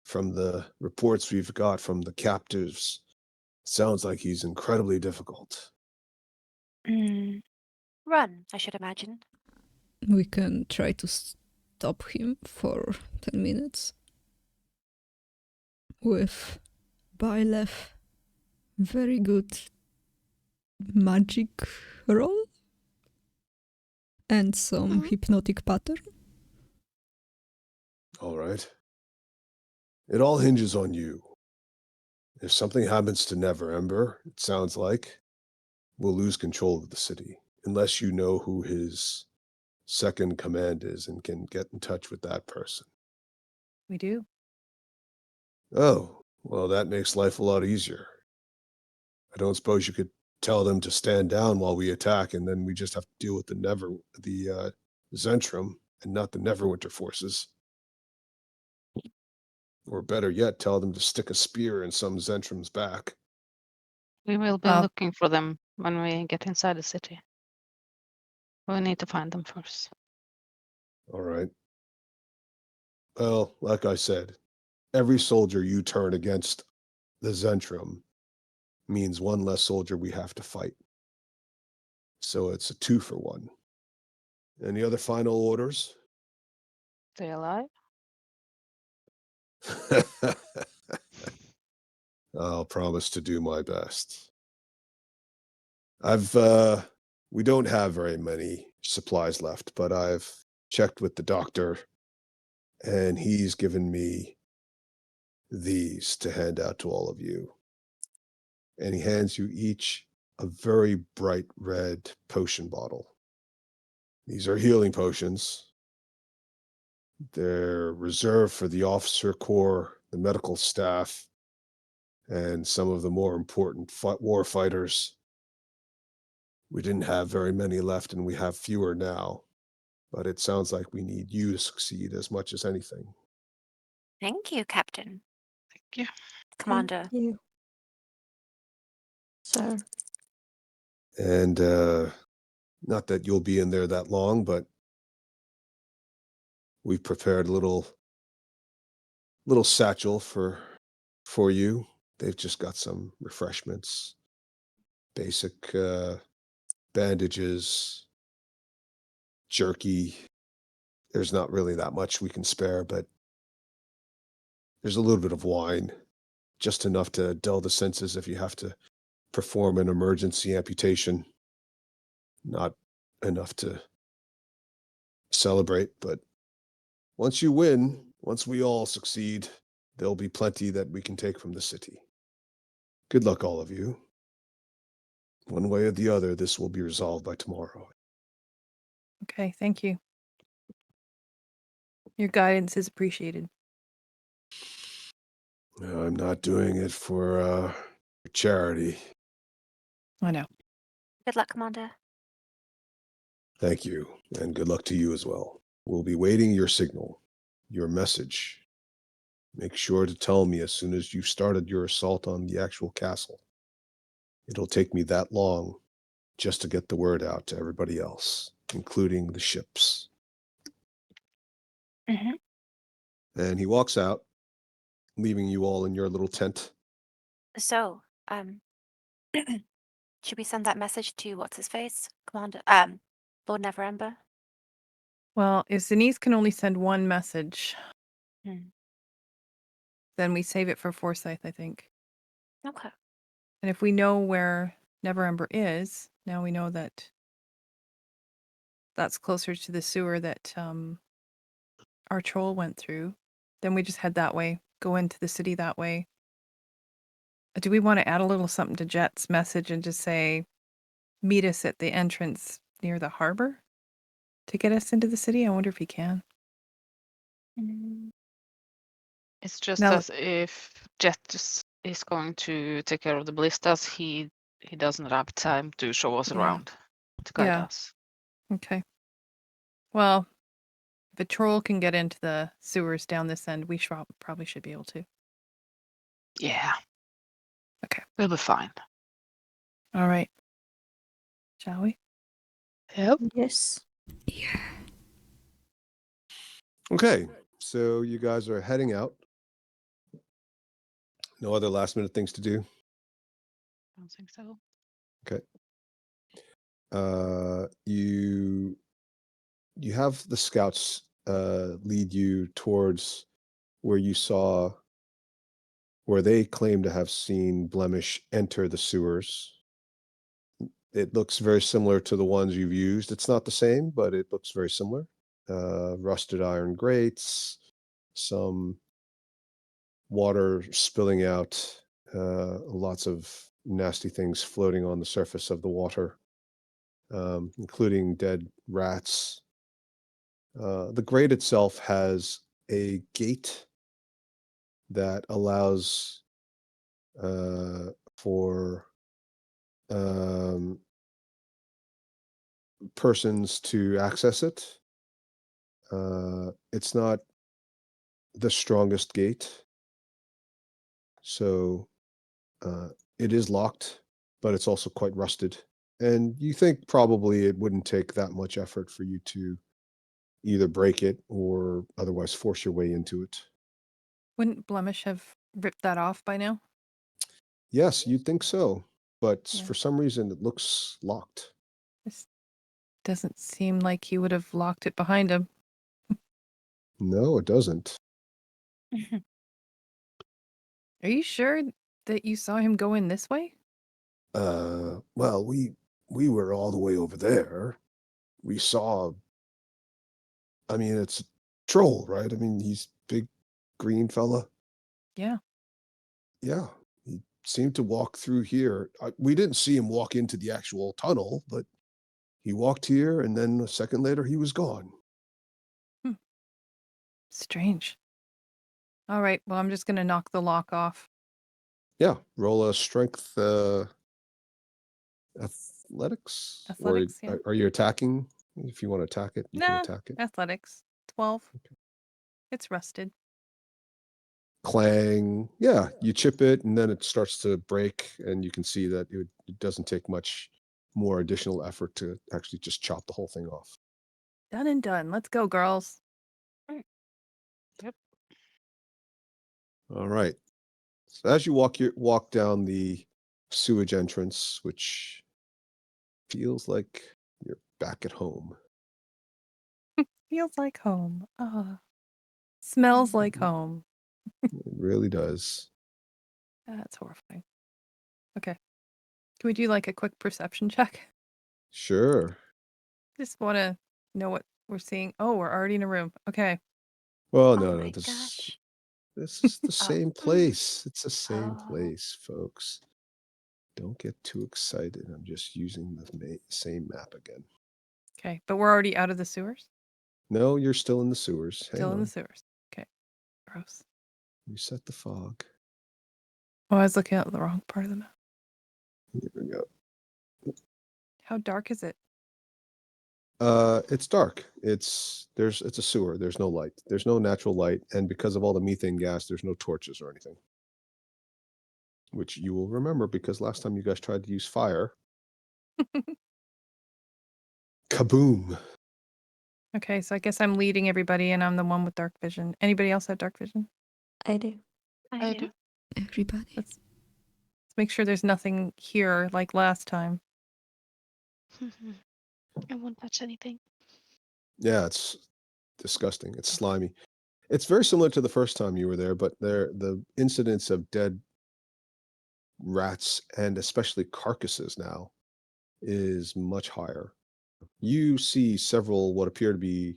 From the reports we've got from the captives, sounds like he's incredibly difficult. Run, I should imagine. We can try to stop him for 10 minutes. With Byleth, very good magic roll and some hypnotic pattern. All right. It all hinges on you. If something happens to Neverember, it sounds like, we'll lose control of the city, unless you know who his second command is and can get in touch with that person. We do. Oh, well, that makes life a lot easier. I don't suppose you could tell them to stand down while we attack, and then we just have to deal with the Zhentarim and not the Neverwinter forces. Or better yet, tell them to stick a spear in some Zhentarim's back. We will be looking for them when we get inside the city. We need to find them first. All right. Well, like I said, every soldier you turn against the Zhentarim means one less soldier we have to fight. So it's a 2 for 1. Any other final orders? Stay alive? I'll promise to do my best. We don't have very many supplies left, but I've checked with the doctor and he's given me these to hand out to all of you. And he hands you each a very bright red potion bottle. These are healing potions. They're reserved for the officer corps, the medical staff, and some of the more important war fighters. We didn't have very many left, and we have fewer now. But it sounds like we need you to succeed as much as anything. Thank you, Captain. Thank you. Commander. Thank you. Sir. And not that you'll be in there that long, but we've prepared a little satchel for you. They've just got some refreshments, basic bandages, jerky. There's not really that much we can spare, but there's a little bit of wine, just enough to dull the senses if you have to perform an emergency amputation. Not enough to celebrate, but once you win, once we all succeed, there'll be plenty that we can take from the city. Good luck, all of you. One way or the other, this will be resolved by tomorrow. Okay, thank you. Your guidance is appreciated. I'm not doing it for charity. I know. Good luck, Commander. Thank you, and good luck to you as well. We'll be waiting your signal, your message. Make sure to tell me as soon as you've started your assault on the actual castle. It'll take me that long just to get the word out to everybody else, including the ships. Mhm. And he walks out, leaving you all in your little tent. So, should we send that message to what's his face, Commander? Lord Neverember. Well, if Zenith can only send one message, then we save it for Forsythe, I think. Okay. And if we know where Neverember is, now we know that that's closer to the sewer that our troll went through, then we just head that way, go into the city that way. Do we want to add a little something to Jet's message and just say, meet us at the entrance near the harbor to get us into the city? I wonder if he can. It's just Now, as if Jet is going to take care of the ballistas, he doesn't have time to show us Yeah. around to guide Yeah. us. Okay. Well, if a troll can get into the sewers down this end, we probably should be able to. Yeah. Okay. We'll be fine. All right. Shall we? Yep. Yes. Yeah. Okay, so you guys are heading out. No other last minute things to do? I don't think so. Okay. You have the scouts lead you towards where they claim to have seen Blemish enter the sewers. It looks very similar to the ones you've used. It's not the same, but it looks very similar. Rusted iron grates, some water spilling out, lots of nasty things floating on the surface of the water, including dead rats. The grate itself has a gate that allows for persons to access it. It's not the strongest gate, so it is locked, but it's also quite rusted. And you think probably it wouldn't take that much effort for you to either break it or otherwise force your way into it. Wouldn't Blemish have ripped that off by now? Yes, you'd think so, but Yeah. for some reason it looks locked. This doesn't seem like he would have locked it behind him. No, it doesn't. Are you sure that you saw him go in this way? Well, we were all the way over there. We saw, I mean, it's a troll, right? I mean, he's big green fella. Yeah. Yeah, he seemed to walk through here. We didn't see him walk into the actual tunnel, but he walked here, and then a second later, he was gone. Strange. All right. Well, I'm just going to knock the lock off. Yeah, roll a strength athletics. Athletics, yeah. Are you attacking? If you want to attack it, you can Nah, attack it. athletics. 12. It's rusted. Clang. Yeah, you chip it, and then it starts to break, and you can see that it doesn't take much more additional effort to actually just chop the whole thing off. Done and done. Let's go, girls. Yep. All right. So as you walk down the sewage entrance, which feels like you're back at home. Feels like home. Ah. Smells like home. It really does. That's horrifying. Okay. Can we do like a quick perception check? Sure. Just want to know what we're seeing. Oh, we're already in a room. Okay. Well, Oh no, my this gosh. is the Oh. same place. It's the same Oh. place, folks. Don't get too excited. I'm just using the same map again. Okay. But we're already out of the sewers? No, you're still in the sewers. Hang Still in on. the sewers. Okay. Gross. Reset the fog. Oh, I was looking at the wrong part of the map. Here we go. How dark is it? It's dark. It's a sewer. There's no light. There's no natural light, and because of all the methane gas, there's no torches or anything. Which you will remember because last time you guys tried to use fire. Kaboom! Okay, so I guess I'm leading everybody, and I'm the one with dark vision. Anybody else have dark vision? I do. I do. Everybody. Let's make sure there's nothing here like last time. I won't touch anything. Yeah, it's disgusting. It's slimy. It's very similar to the first time you were there, but the incidence of dead rats and especially carcasses now is much higher. You see several what appear to be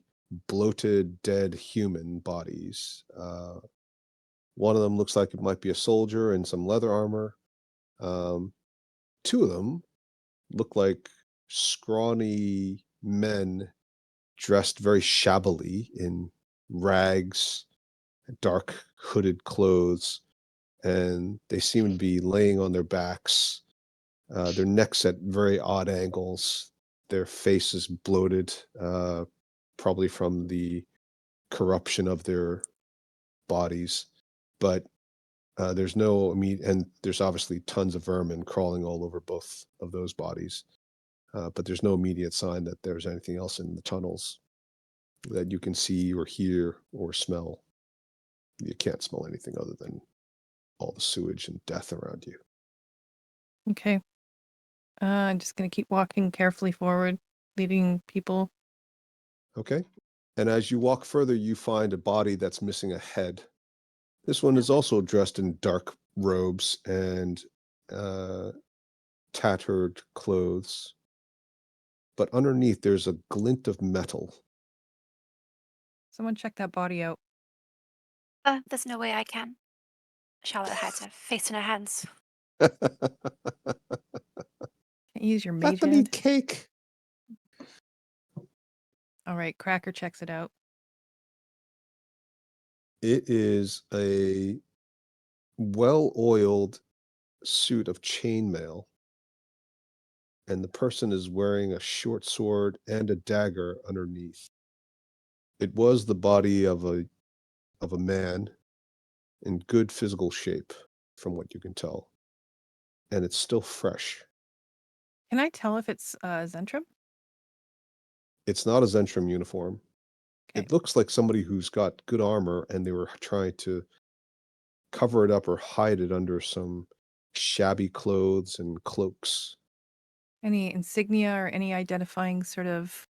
bloated, dead human bodies. One of them looks like it might be a soldier in some leather armor. Two of them look like scrawny men dressed very shabbily in rags, dark hooded clothes, and they seem to be laying on their backs, their necks at very odd angles, their faces bloated, probably from the corruption of their bodies. But there's no meat, and there's obviously tons of vermin crawling all over both of those bodies. But there's no immediate sign that there's anything else in the tunnels that you can see or hear or smell. You can't smell anything other than all the sewage and death around you. Okay. I'm just gonna keep walking carefully forward, leading people. Okay. And as you walk further, you find a body that's missing a head. This one is also dressed in dark robes and tattered clothes. But underneath, there's a glint of metal. Someone check that body out. There's no way I can. Charlotte hides her face in her hands. Can't you use your mage Bethany hand? cake. All right, Cracker checks it out. It is a well-oiled suit of chainmail, and the person is wearing a short sword and a dagger underneath. It was the body of a man in good physical shape, from what you can tell, and it's still fresh. Can I tell if it's Zhentarim? It's not a Zhentarim uniform. Okay. It looks like somebody who's got good armor, and they were trying to cover it up or hide it under some shabby clothes and cloaks. Any insignia or any identifying sort of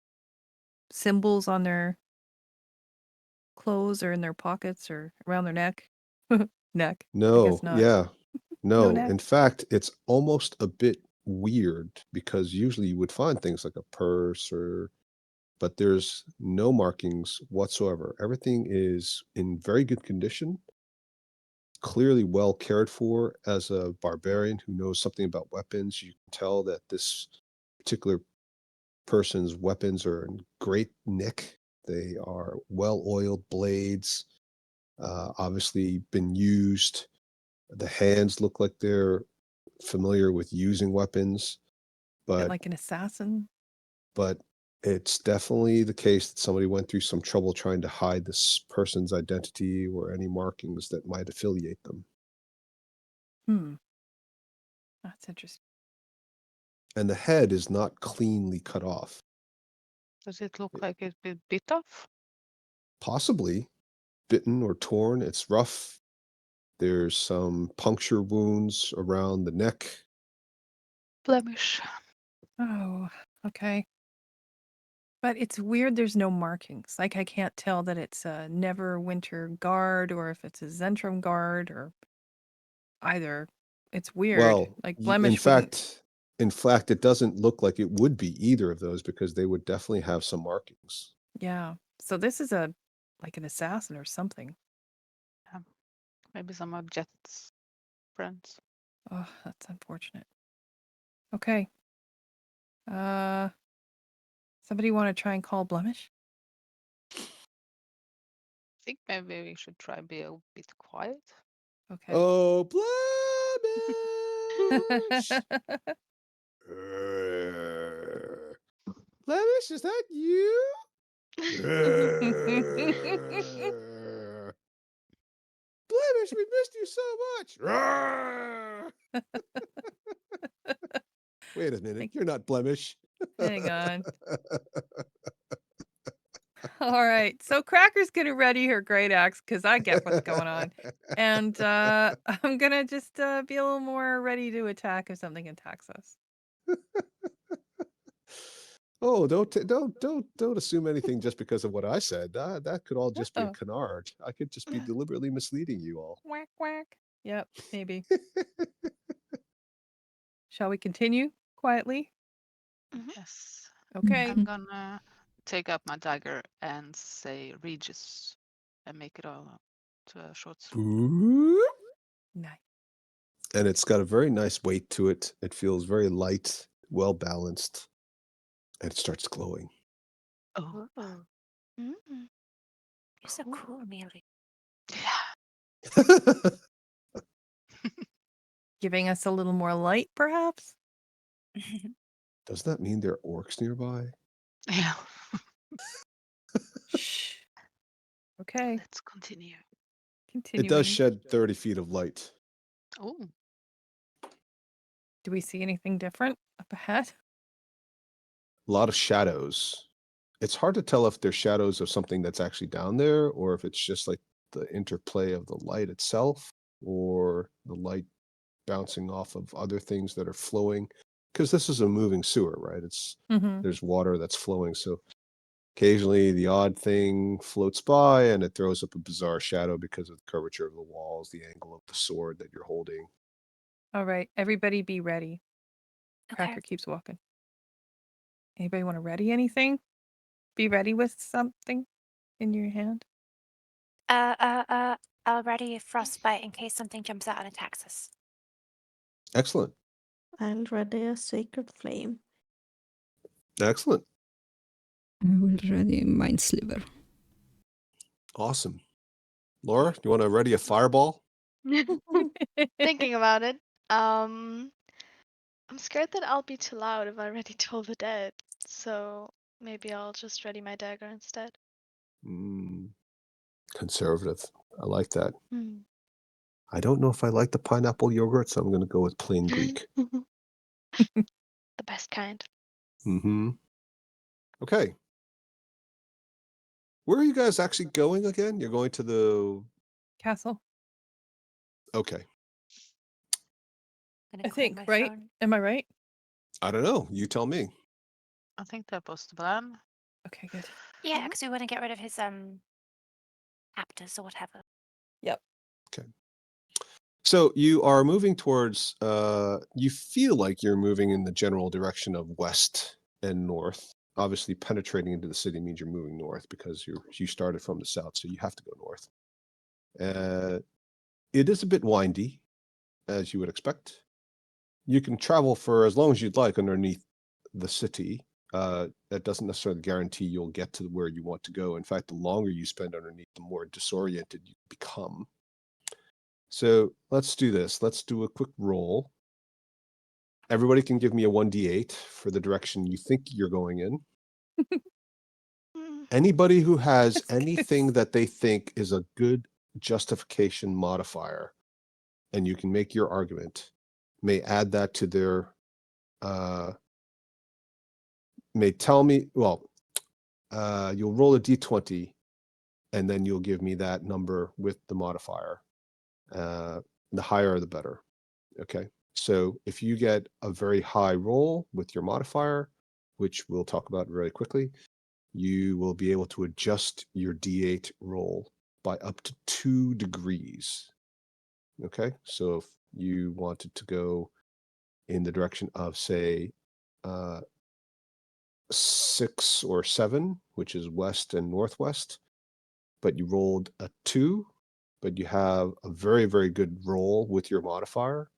symbols on their clothes or in their pockets or around their neck? Neck. I No, guess not. yeah. No No, neck. in fact, it's almost a bit weird because usually you would find things like a purse but there's no markings whatsoever. Everything is in very good condition, clearly well cared for. As a barbarian who knows something about weapons, you can tell that this particular person's weapons are in great nick. They are well-oiled blades, obviously been used. The hands look like they're familiar with using weapons, Bit but like an assassin. it's definitely the case that somebody went through some trouble trying to hide this person's identity or any markings that might affiliate them. That's interesting. And the head is not cleanly cut off. Does it look like it's been bit off? Possibly bitten or torn. It's rough. There's some puncture wounds around the neck. Blemish. Oh, okay. But it's weird there's no markings. Like I can't tell that it's a Neverwinter guard or if it's a Zhentarim guard or either. It's weird. Well, Like in Blemish wouldn't. fact, it doesn't look like it would be either of those because they would definitely have some markings. Yeah. So this is a like an assassin or something. Maybe some of Jet's friends. Oh, that's unfortunate. Okay. Somebody want to try and call Blemish? I think maybe we should try and be a bit quiet. Okay. Oh, Blemish! Blemish, is that you? Blemish, we missed you so much. Wait a minute, you're not Blemish. Hang on. All right. So Cracker's gonna ready her great axe because I get what's going on. And I'm gonna just be a little more ready to attack if something attacks us. Oh, don't assume anything just because of what I said. That could all just be a Uh-oh. canard. I could just be deliberately misleading you all. Whack whack. Yep, maybe. Shall we continue quietly? Yes. Okay. I'm gonna take up my dagger and say Regis and make it all to a short sword. Nice. And it's got a very nice weight to it. It feels very light, well balanced, and it starts glowing. Oh, Mm. You're so cool, Amelia. yeah. Giving us a little more light, perhaps? Does that mean there are orcs nearby? Yeah. Shh. Okay. Let's continue. Continuing. It does shed 30 feet of light. Oh. Do we see anything different up ahead? A lot of shadows. It's hard to tell if they're shadows of something that's actually down there or if it's just like the interplay of the light itself or the light bouncing off of other things that are flowing. Because this is a moving sewer, right? Mm-hmm. There's water that's flowing. So occasionally the odd thing floats by and it throws up a bizarre shadow because of the curvature of the walls, the angle of the sword that you're holding. All right. Everybody be ready. Okay. Cracker keeps walking. Anybody want to ready anything? Be ready with something in your hand? I'll ready a frostbite in case something jumps out and attacks us. Excellent. I'll ready a sacred flame. Excellent. I will ready mind sliver. Awesome. Laura, you want to ready a fireball? Thinking about it, I'm scared that I'll be too loud if I already told the dead. So maybe I'll just ready my dagger instead. Conservative. I like that. Mm. I don't know if I like the pineapple yogurt, so I'm going to go with plain Greek. The best kind. Mm-hmm. Okay. Where are you guys actually going again? You're going to the... Castle. Okay. Gonna I claim think, my right? throne. Am I right? I don't know. You tell me. I think that was the plan. Okay, good. Yeah, because we want to get rid of his captors or whatever. Yep. Okay. So you are moving towards, you feel like you're moving in the general direction of west and north. Obviously, penetrating into the city means you're moving north because you started from the south, so you have to go north. It is a bit windy, as you would expect. You can travel for as long as you'd like underneath the city. That doesn't necessarily guarantee you'll get to where you want to go. In fact, the longer you spend underneath, the more disoriented you become. So let's do this. Let's do a quick roll. Everybody can give me a 1d8 for the direction you think you're going in. Anybody who has anything that they think is a good justification modifier, and you can make your argument, may add that to their, may tell me, well, you'll roll a d20, and then you'll give me that number with the modifier. The higher, the better. Okay. So if you get a very high roll with your modifier, which we'll talk about very quickly, you will be able to adjust your D8 roll by up to 2 degrees. Okay. So if you wanted to go in the direction of, say, 6 or 7, which is west and northwest, but you rolled a 2, but you have a very, very good roll with your modifier,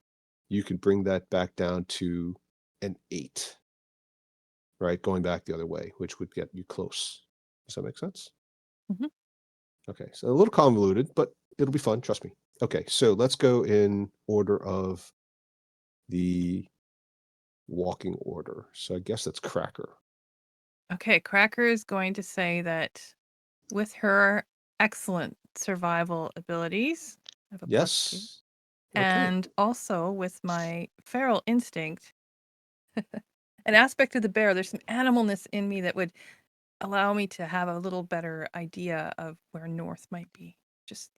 you could bring that back down to an 8, right? Going back the other way, which would get you close. Does that make sense? Mhm. Okay, so a little convoluted, but it'll be fun, trust me. Okay, so let's go in order of the walking order. So I guess that's Cracker. Okay, Cracker is going to say that with her excellent survival abilities, I have a +2. Yes. Okay. And also with my feral instinct, an aspect of the bear, there's some animalness in me that would allow me to have a little better idea of where north might be. Just,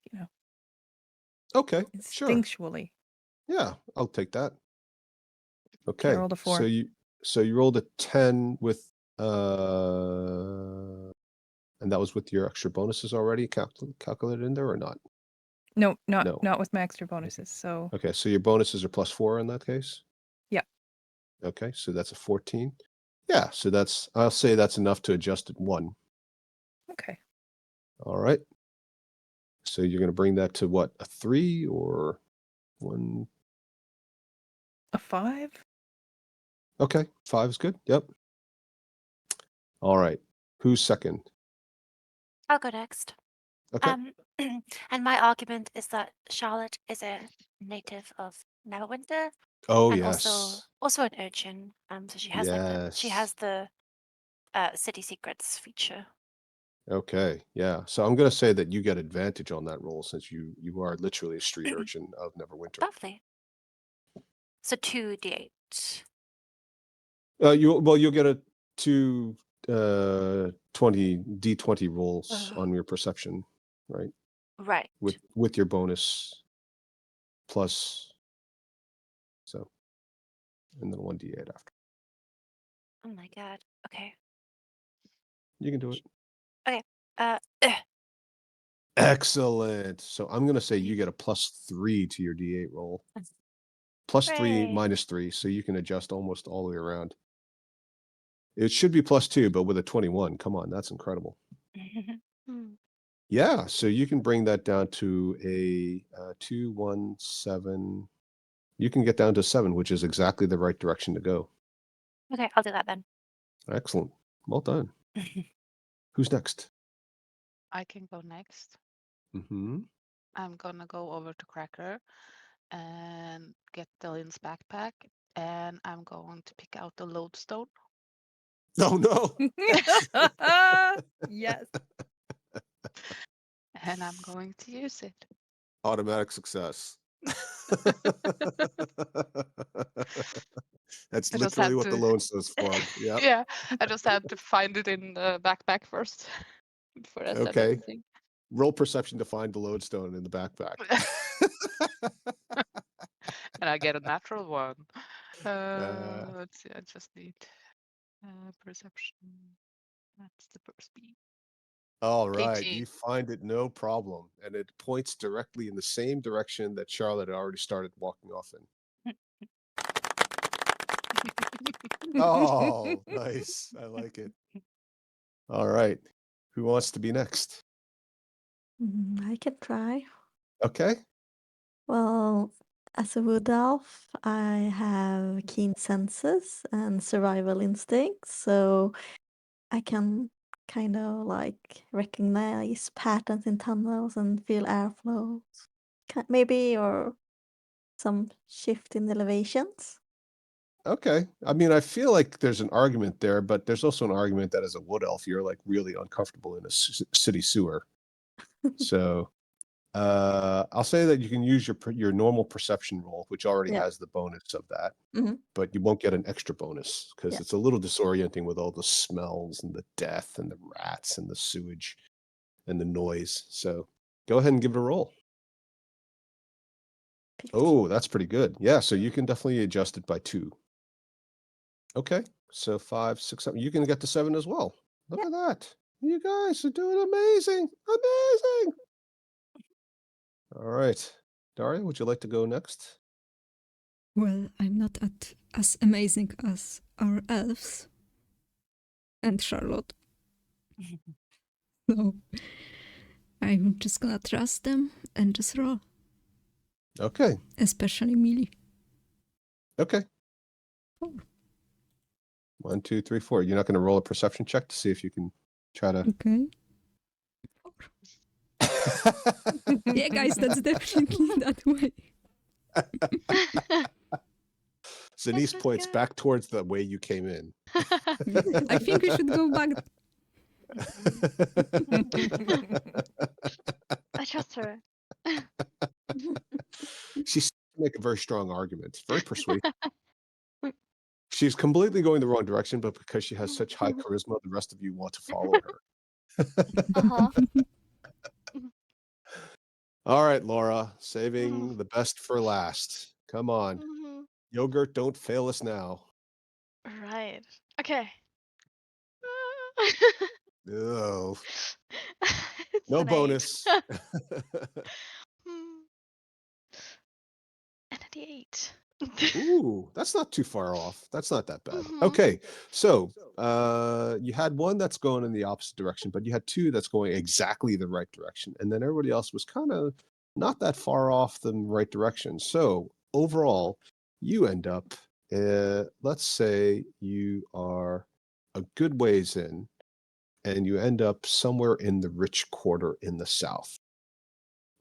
Okay, sure. instinctually. Yeah, I'll take that. Okay, I Okay, rolled a 4. so you rolled a 10 with and that was with your extra bonuses already calculated in there or not? No, No. not with my extra bonuses. So Okay, so your bonuses are +4 in that case? Yeah. Okay, so that's a 14. Yeah, so I'll say that's enough to adjust it 1. Okay. All right. So you're going to bring that to what, a 3 or 1? A 5? Okay, 5 is good. Yep. All right. Who's second? I'll go next. Okay. And my argument is that Charlotte is a native of Neverwinter Oh, and yes. also an urchin. So she has the city secrets feature. Okay, yeah. So I'm going to say that you get advantage on that roll since you are literally a street urchin of Neverwinter. Lovely. So 2d8. You'll get a 2 d20 rolls on your perception, right? Right. With your bonus plus, so, and then 1d8 after. Oh my god. Okay. You can do it. Okay. Excellent. So I'm going to say you get a +3 to your d8 roll. +3, Hooray. -3, so you can adjust almost all the way around. It should be +2, but with a 21, come on, that's incredible. Yeah, so you can bring that down to a 2, 1, 7. You can get down to 7, which is exactly the right direction to go. Okay, I'll do that then. Excellent. Well done. Who's next? I can go next. Mm-hmm. I'm gonna go over to Cracker and get Dylan's backpack, and I'm going to pick out the lodestone. Oh no! Yes. And I'm going to use it. Automatic success. That's literally what the lodestone's for. Yeah. Yeah, I just had to find it in the backpack first before I said Okay. anything. Roll perception to find the lodestone in the backpack. And I get a natural 1. Let's see, I just need perception. That's the first beat. All right, 18. you find it no problem, and it points directly in the same direction that Charlotte had already started walking off in. Oh, nice. I like it. All right. Who wants to be next? I can try. Okay. Well, as a wood elf, I have keen senses and survival instincts, so I can kind of like recognize patterns in tunnels and feel airflows. Maybe, or some shift in elevations. Okay. I mean, I feel like there's an argument there, but there's also an argument that as a wood elf, you're like really uncomfortable in a city sewer. So I'll say that you can use your normal perception roll, which already has the bonus of that, but you won't get an extra bonus because it's a little disorienting with all the smells and the death and the rats and the sewage and the noise. So go ahead and give it a roll. 15. Oh, that's pretty good. Yeah, so you can definitely adjust it by 2. Okay, so 5, 6, 7. You can get to 7 as well. Look at that. You guys are doing amazing. Amazing. All right. Daria, would you like to go next? Well, I'm not as amazing as our elves and Charlotte. So I'm just gonna trust them and just roll. Okay. Especially Millie. Okay. 4. 1, 2, 3, 4. You're not going to roll a perception check to see if you can try to. Okay. 4. Yeah, guys, that's definitely that way. Zanice Let's points go. back towards the way you came in. I think we should go back. I trust her. She's make a very strong argument, very persuasive. She's completely going the wrong direction, but because she has such high charisma, the rest of you want to follow her. Uh-huh. All right, Laura, saving the best for last. Come on. Yogurt, don't fail us now. Right. Okay. Oh, It's no an 8. bonus. And an 8. Ooh, that's not too far off. That's not that bad. Okay, so you had one that's going in the opposite direction, but you had two that's going exactly the right direction, and then everybody else was kind of not that far off the right direction. So overall, you end up, let's say you are a good ways in, and you end up somewhere in the rich quarter in the south,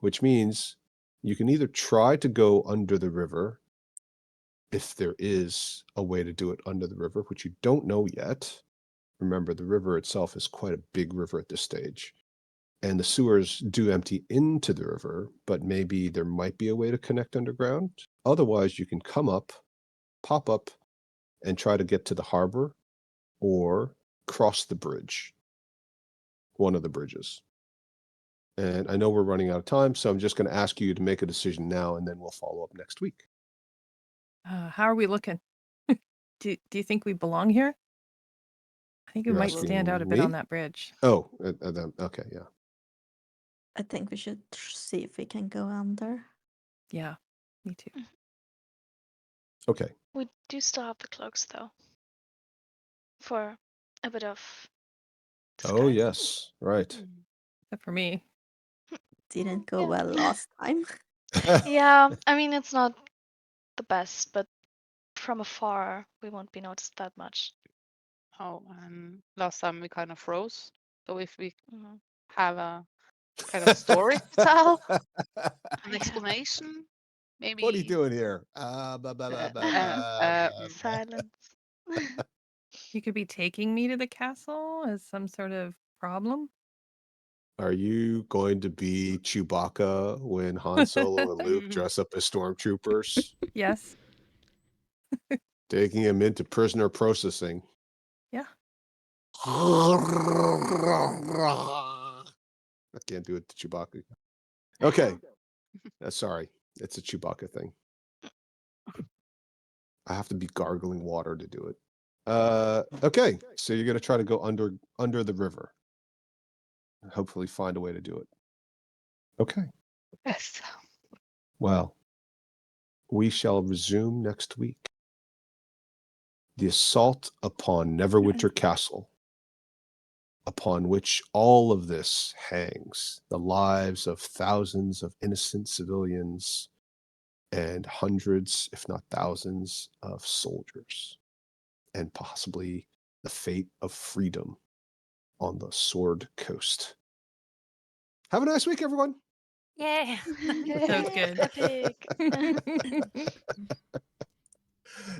which means you can either try to go under the river if there is a way to do it under the river, which you don't know yet. Remember, the river itself is quite a big river at this stage. And the sewers do empty into the river, but maybe there might be a way to connect underground. Otherwise, you can come up, pop up, and try to get to the harbor or cross the bridge, one of the bridges. And I know we're running out of time, so I'm just going to ask you to make a decision now, and then we'll follow up next week. How are we looking? Do you think we belong here? I think we You're might stand out a asking bit on me? that bridge. Oh, okay, yeah. I think we should see if we can go under. Yeah, me too. Okay. We do still have the cloaks, though, for a bit of Oh, disguise. yes, right. Except for me. Didn't go Yeah. well last time. Yeah, I mean, it's not the best, but from afar, we won't be noticed that much. Oh, and last time we kind of froze. So if we Mhm. have a kind of story to tell, an Yeah. explanation, maybe. What are you doing here? Silence. You could be taking me to the castle as some sort of problem. Are you going to be Chewbacca when Han Solo and Luke dress up as stormtroopers, Yes. taking him into prisoner processing? Yeah. I can't do it to Chewbacca. Okay. Sorry, it's a Chewbacca thing. I have to be gargling water to do it. Okay, so you're gonna try to go under the river. And hopefully find a way to do it. Okay. Yes. Well, we shall resume next week. The assault upon Neverwinter Castle, upon which all of this hangs, the lives of thousands of innocent civilians and hundreds, if not thousands, of soldiers, and possibly the fate of freedom on the Sword Coast. Have a nice week, everyone. Yeah. Sounds good. Epic.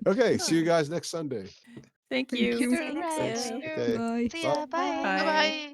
Okay, see you guys next Sunday. Thank Thank you. you. See you next Right. week. Okay. Bye. See ya. Bye. Bye. Bye.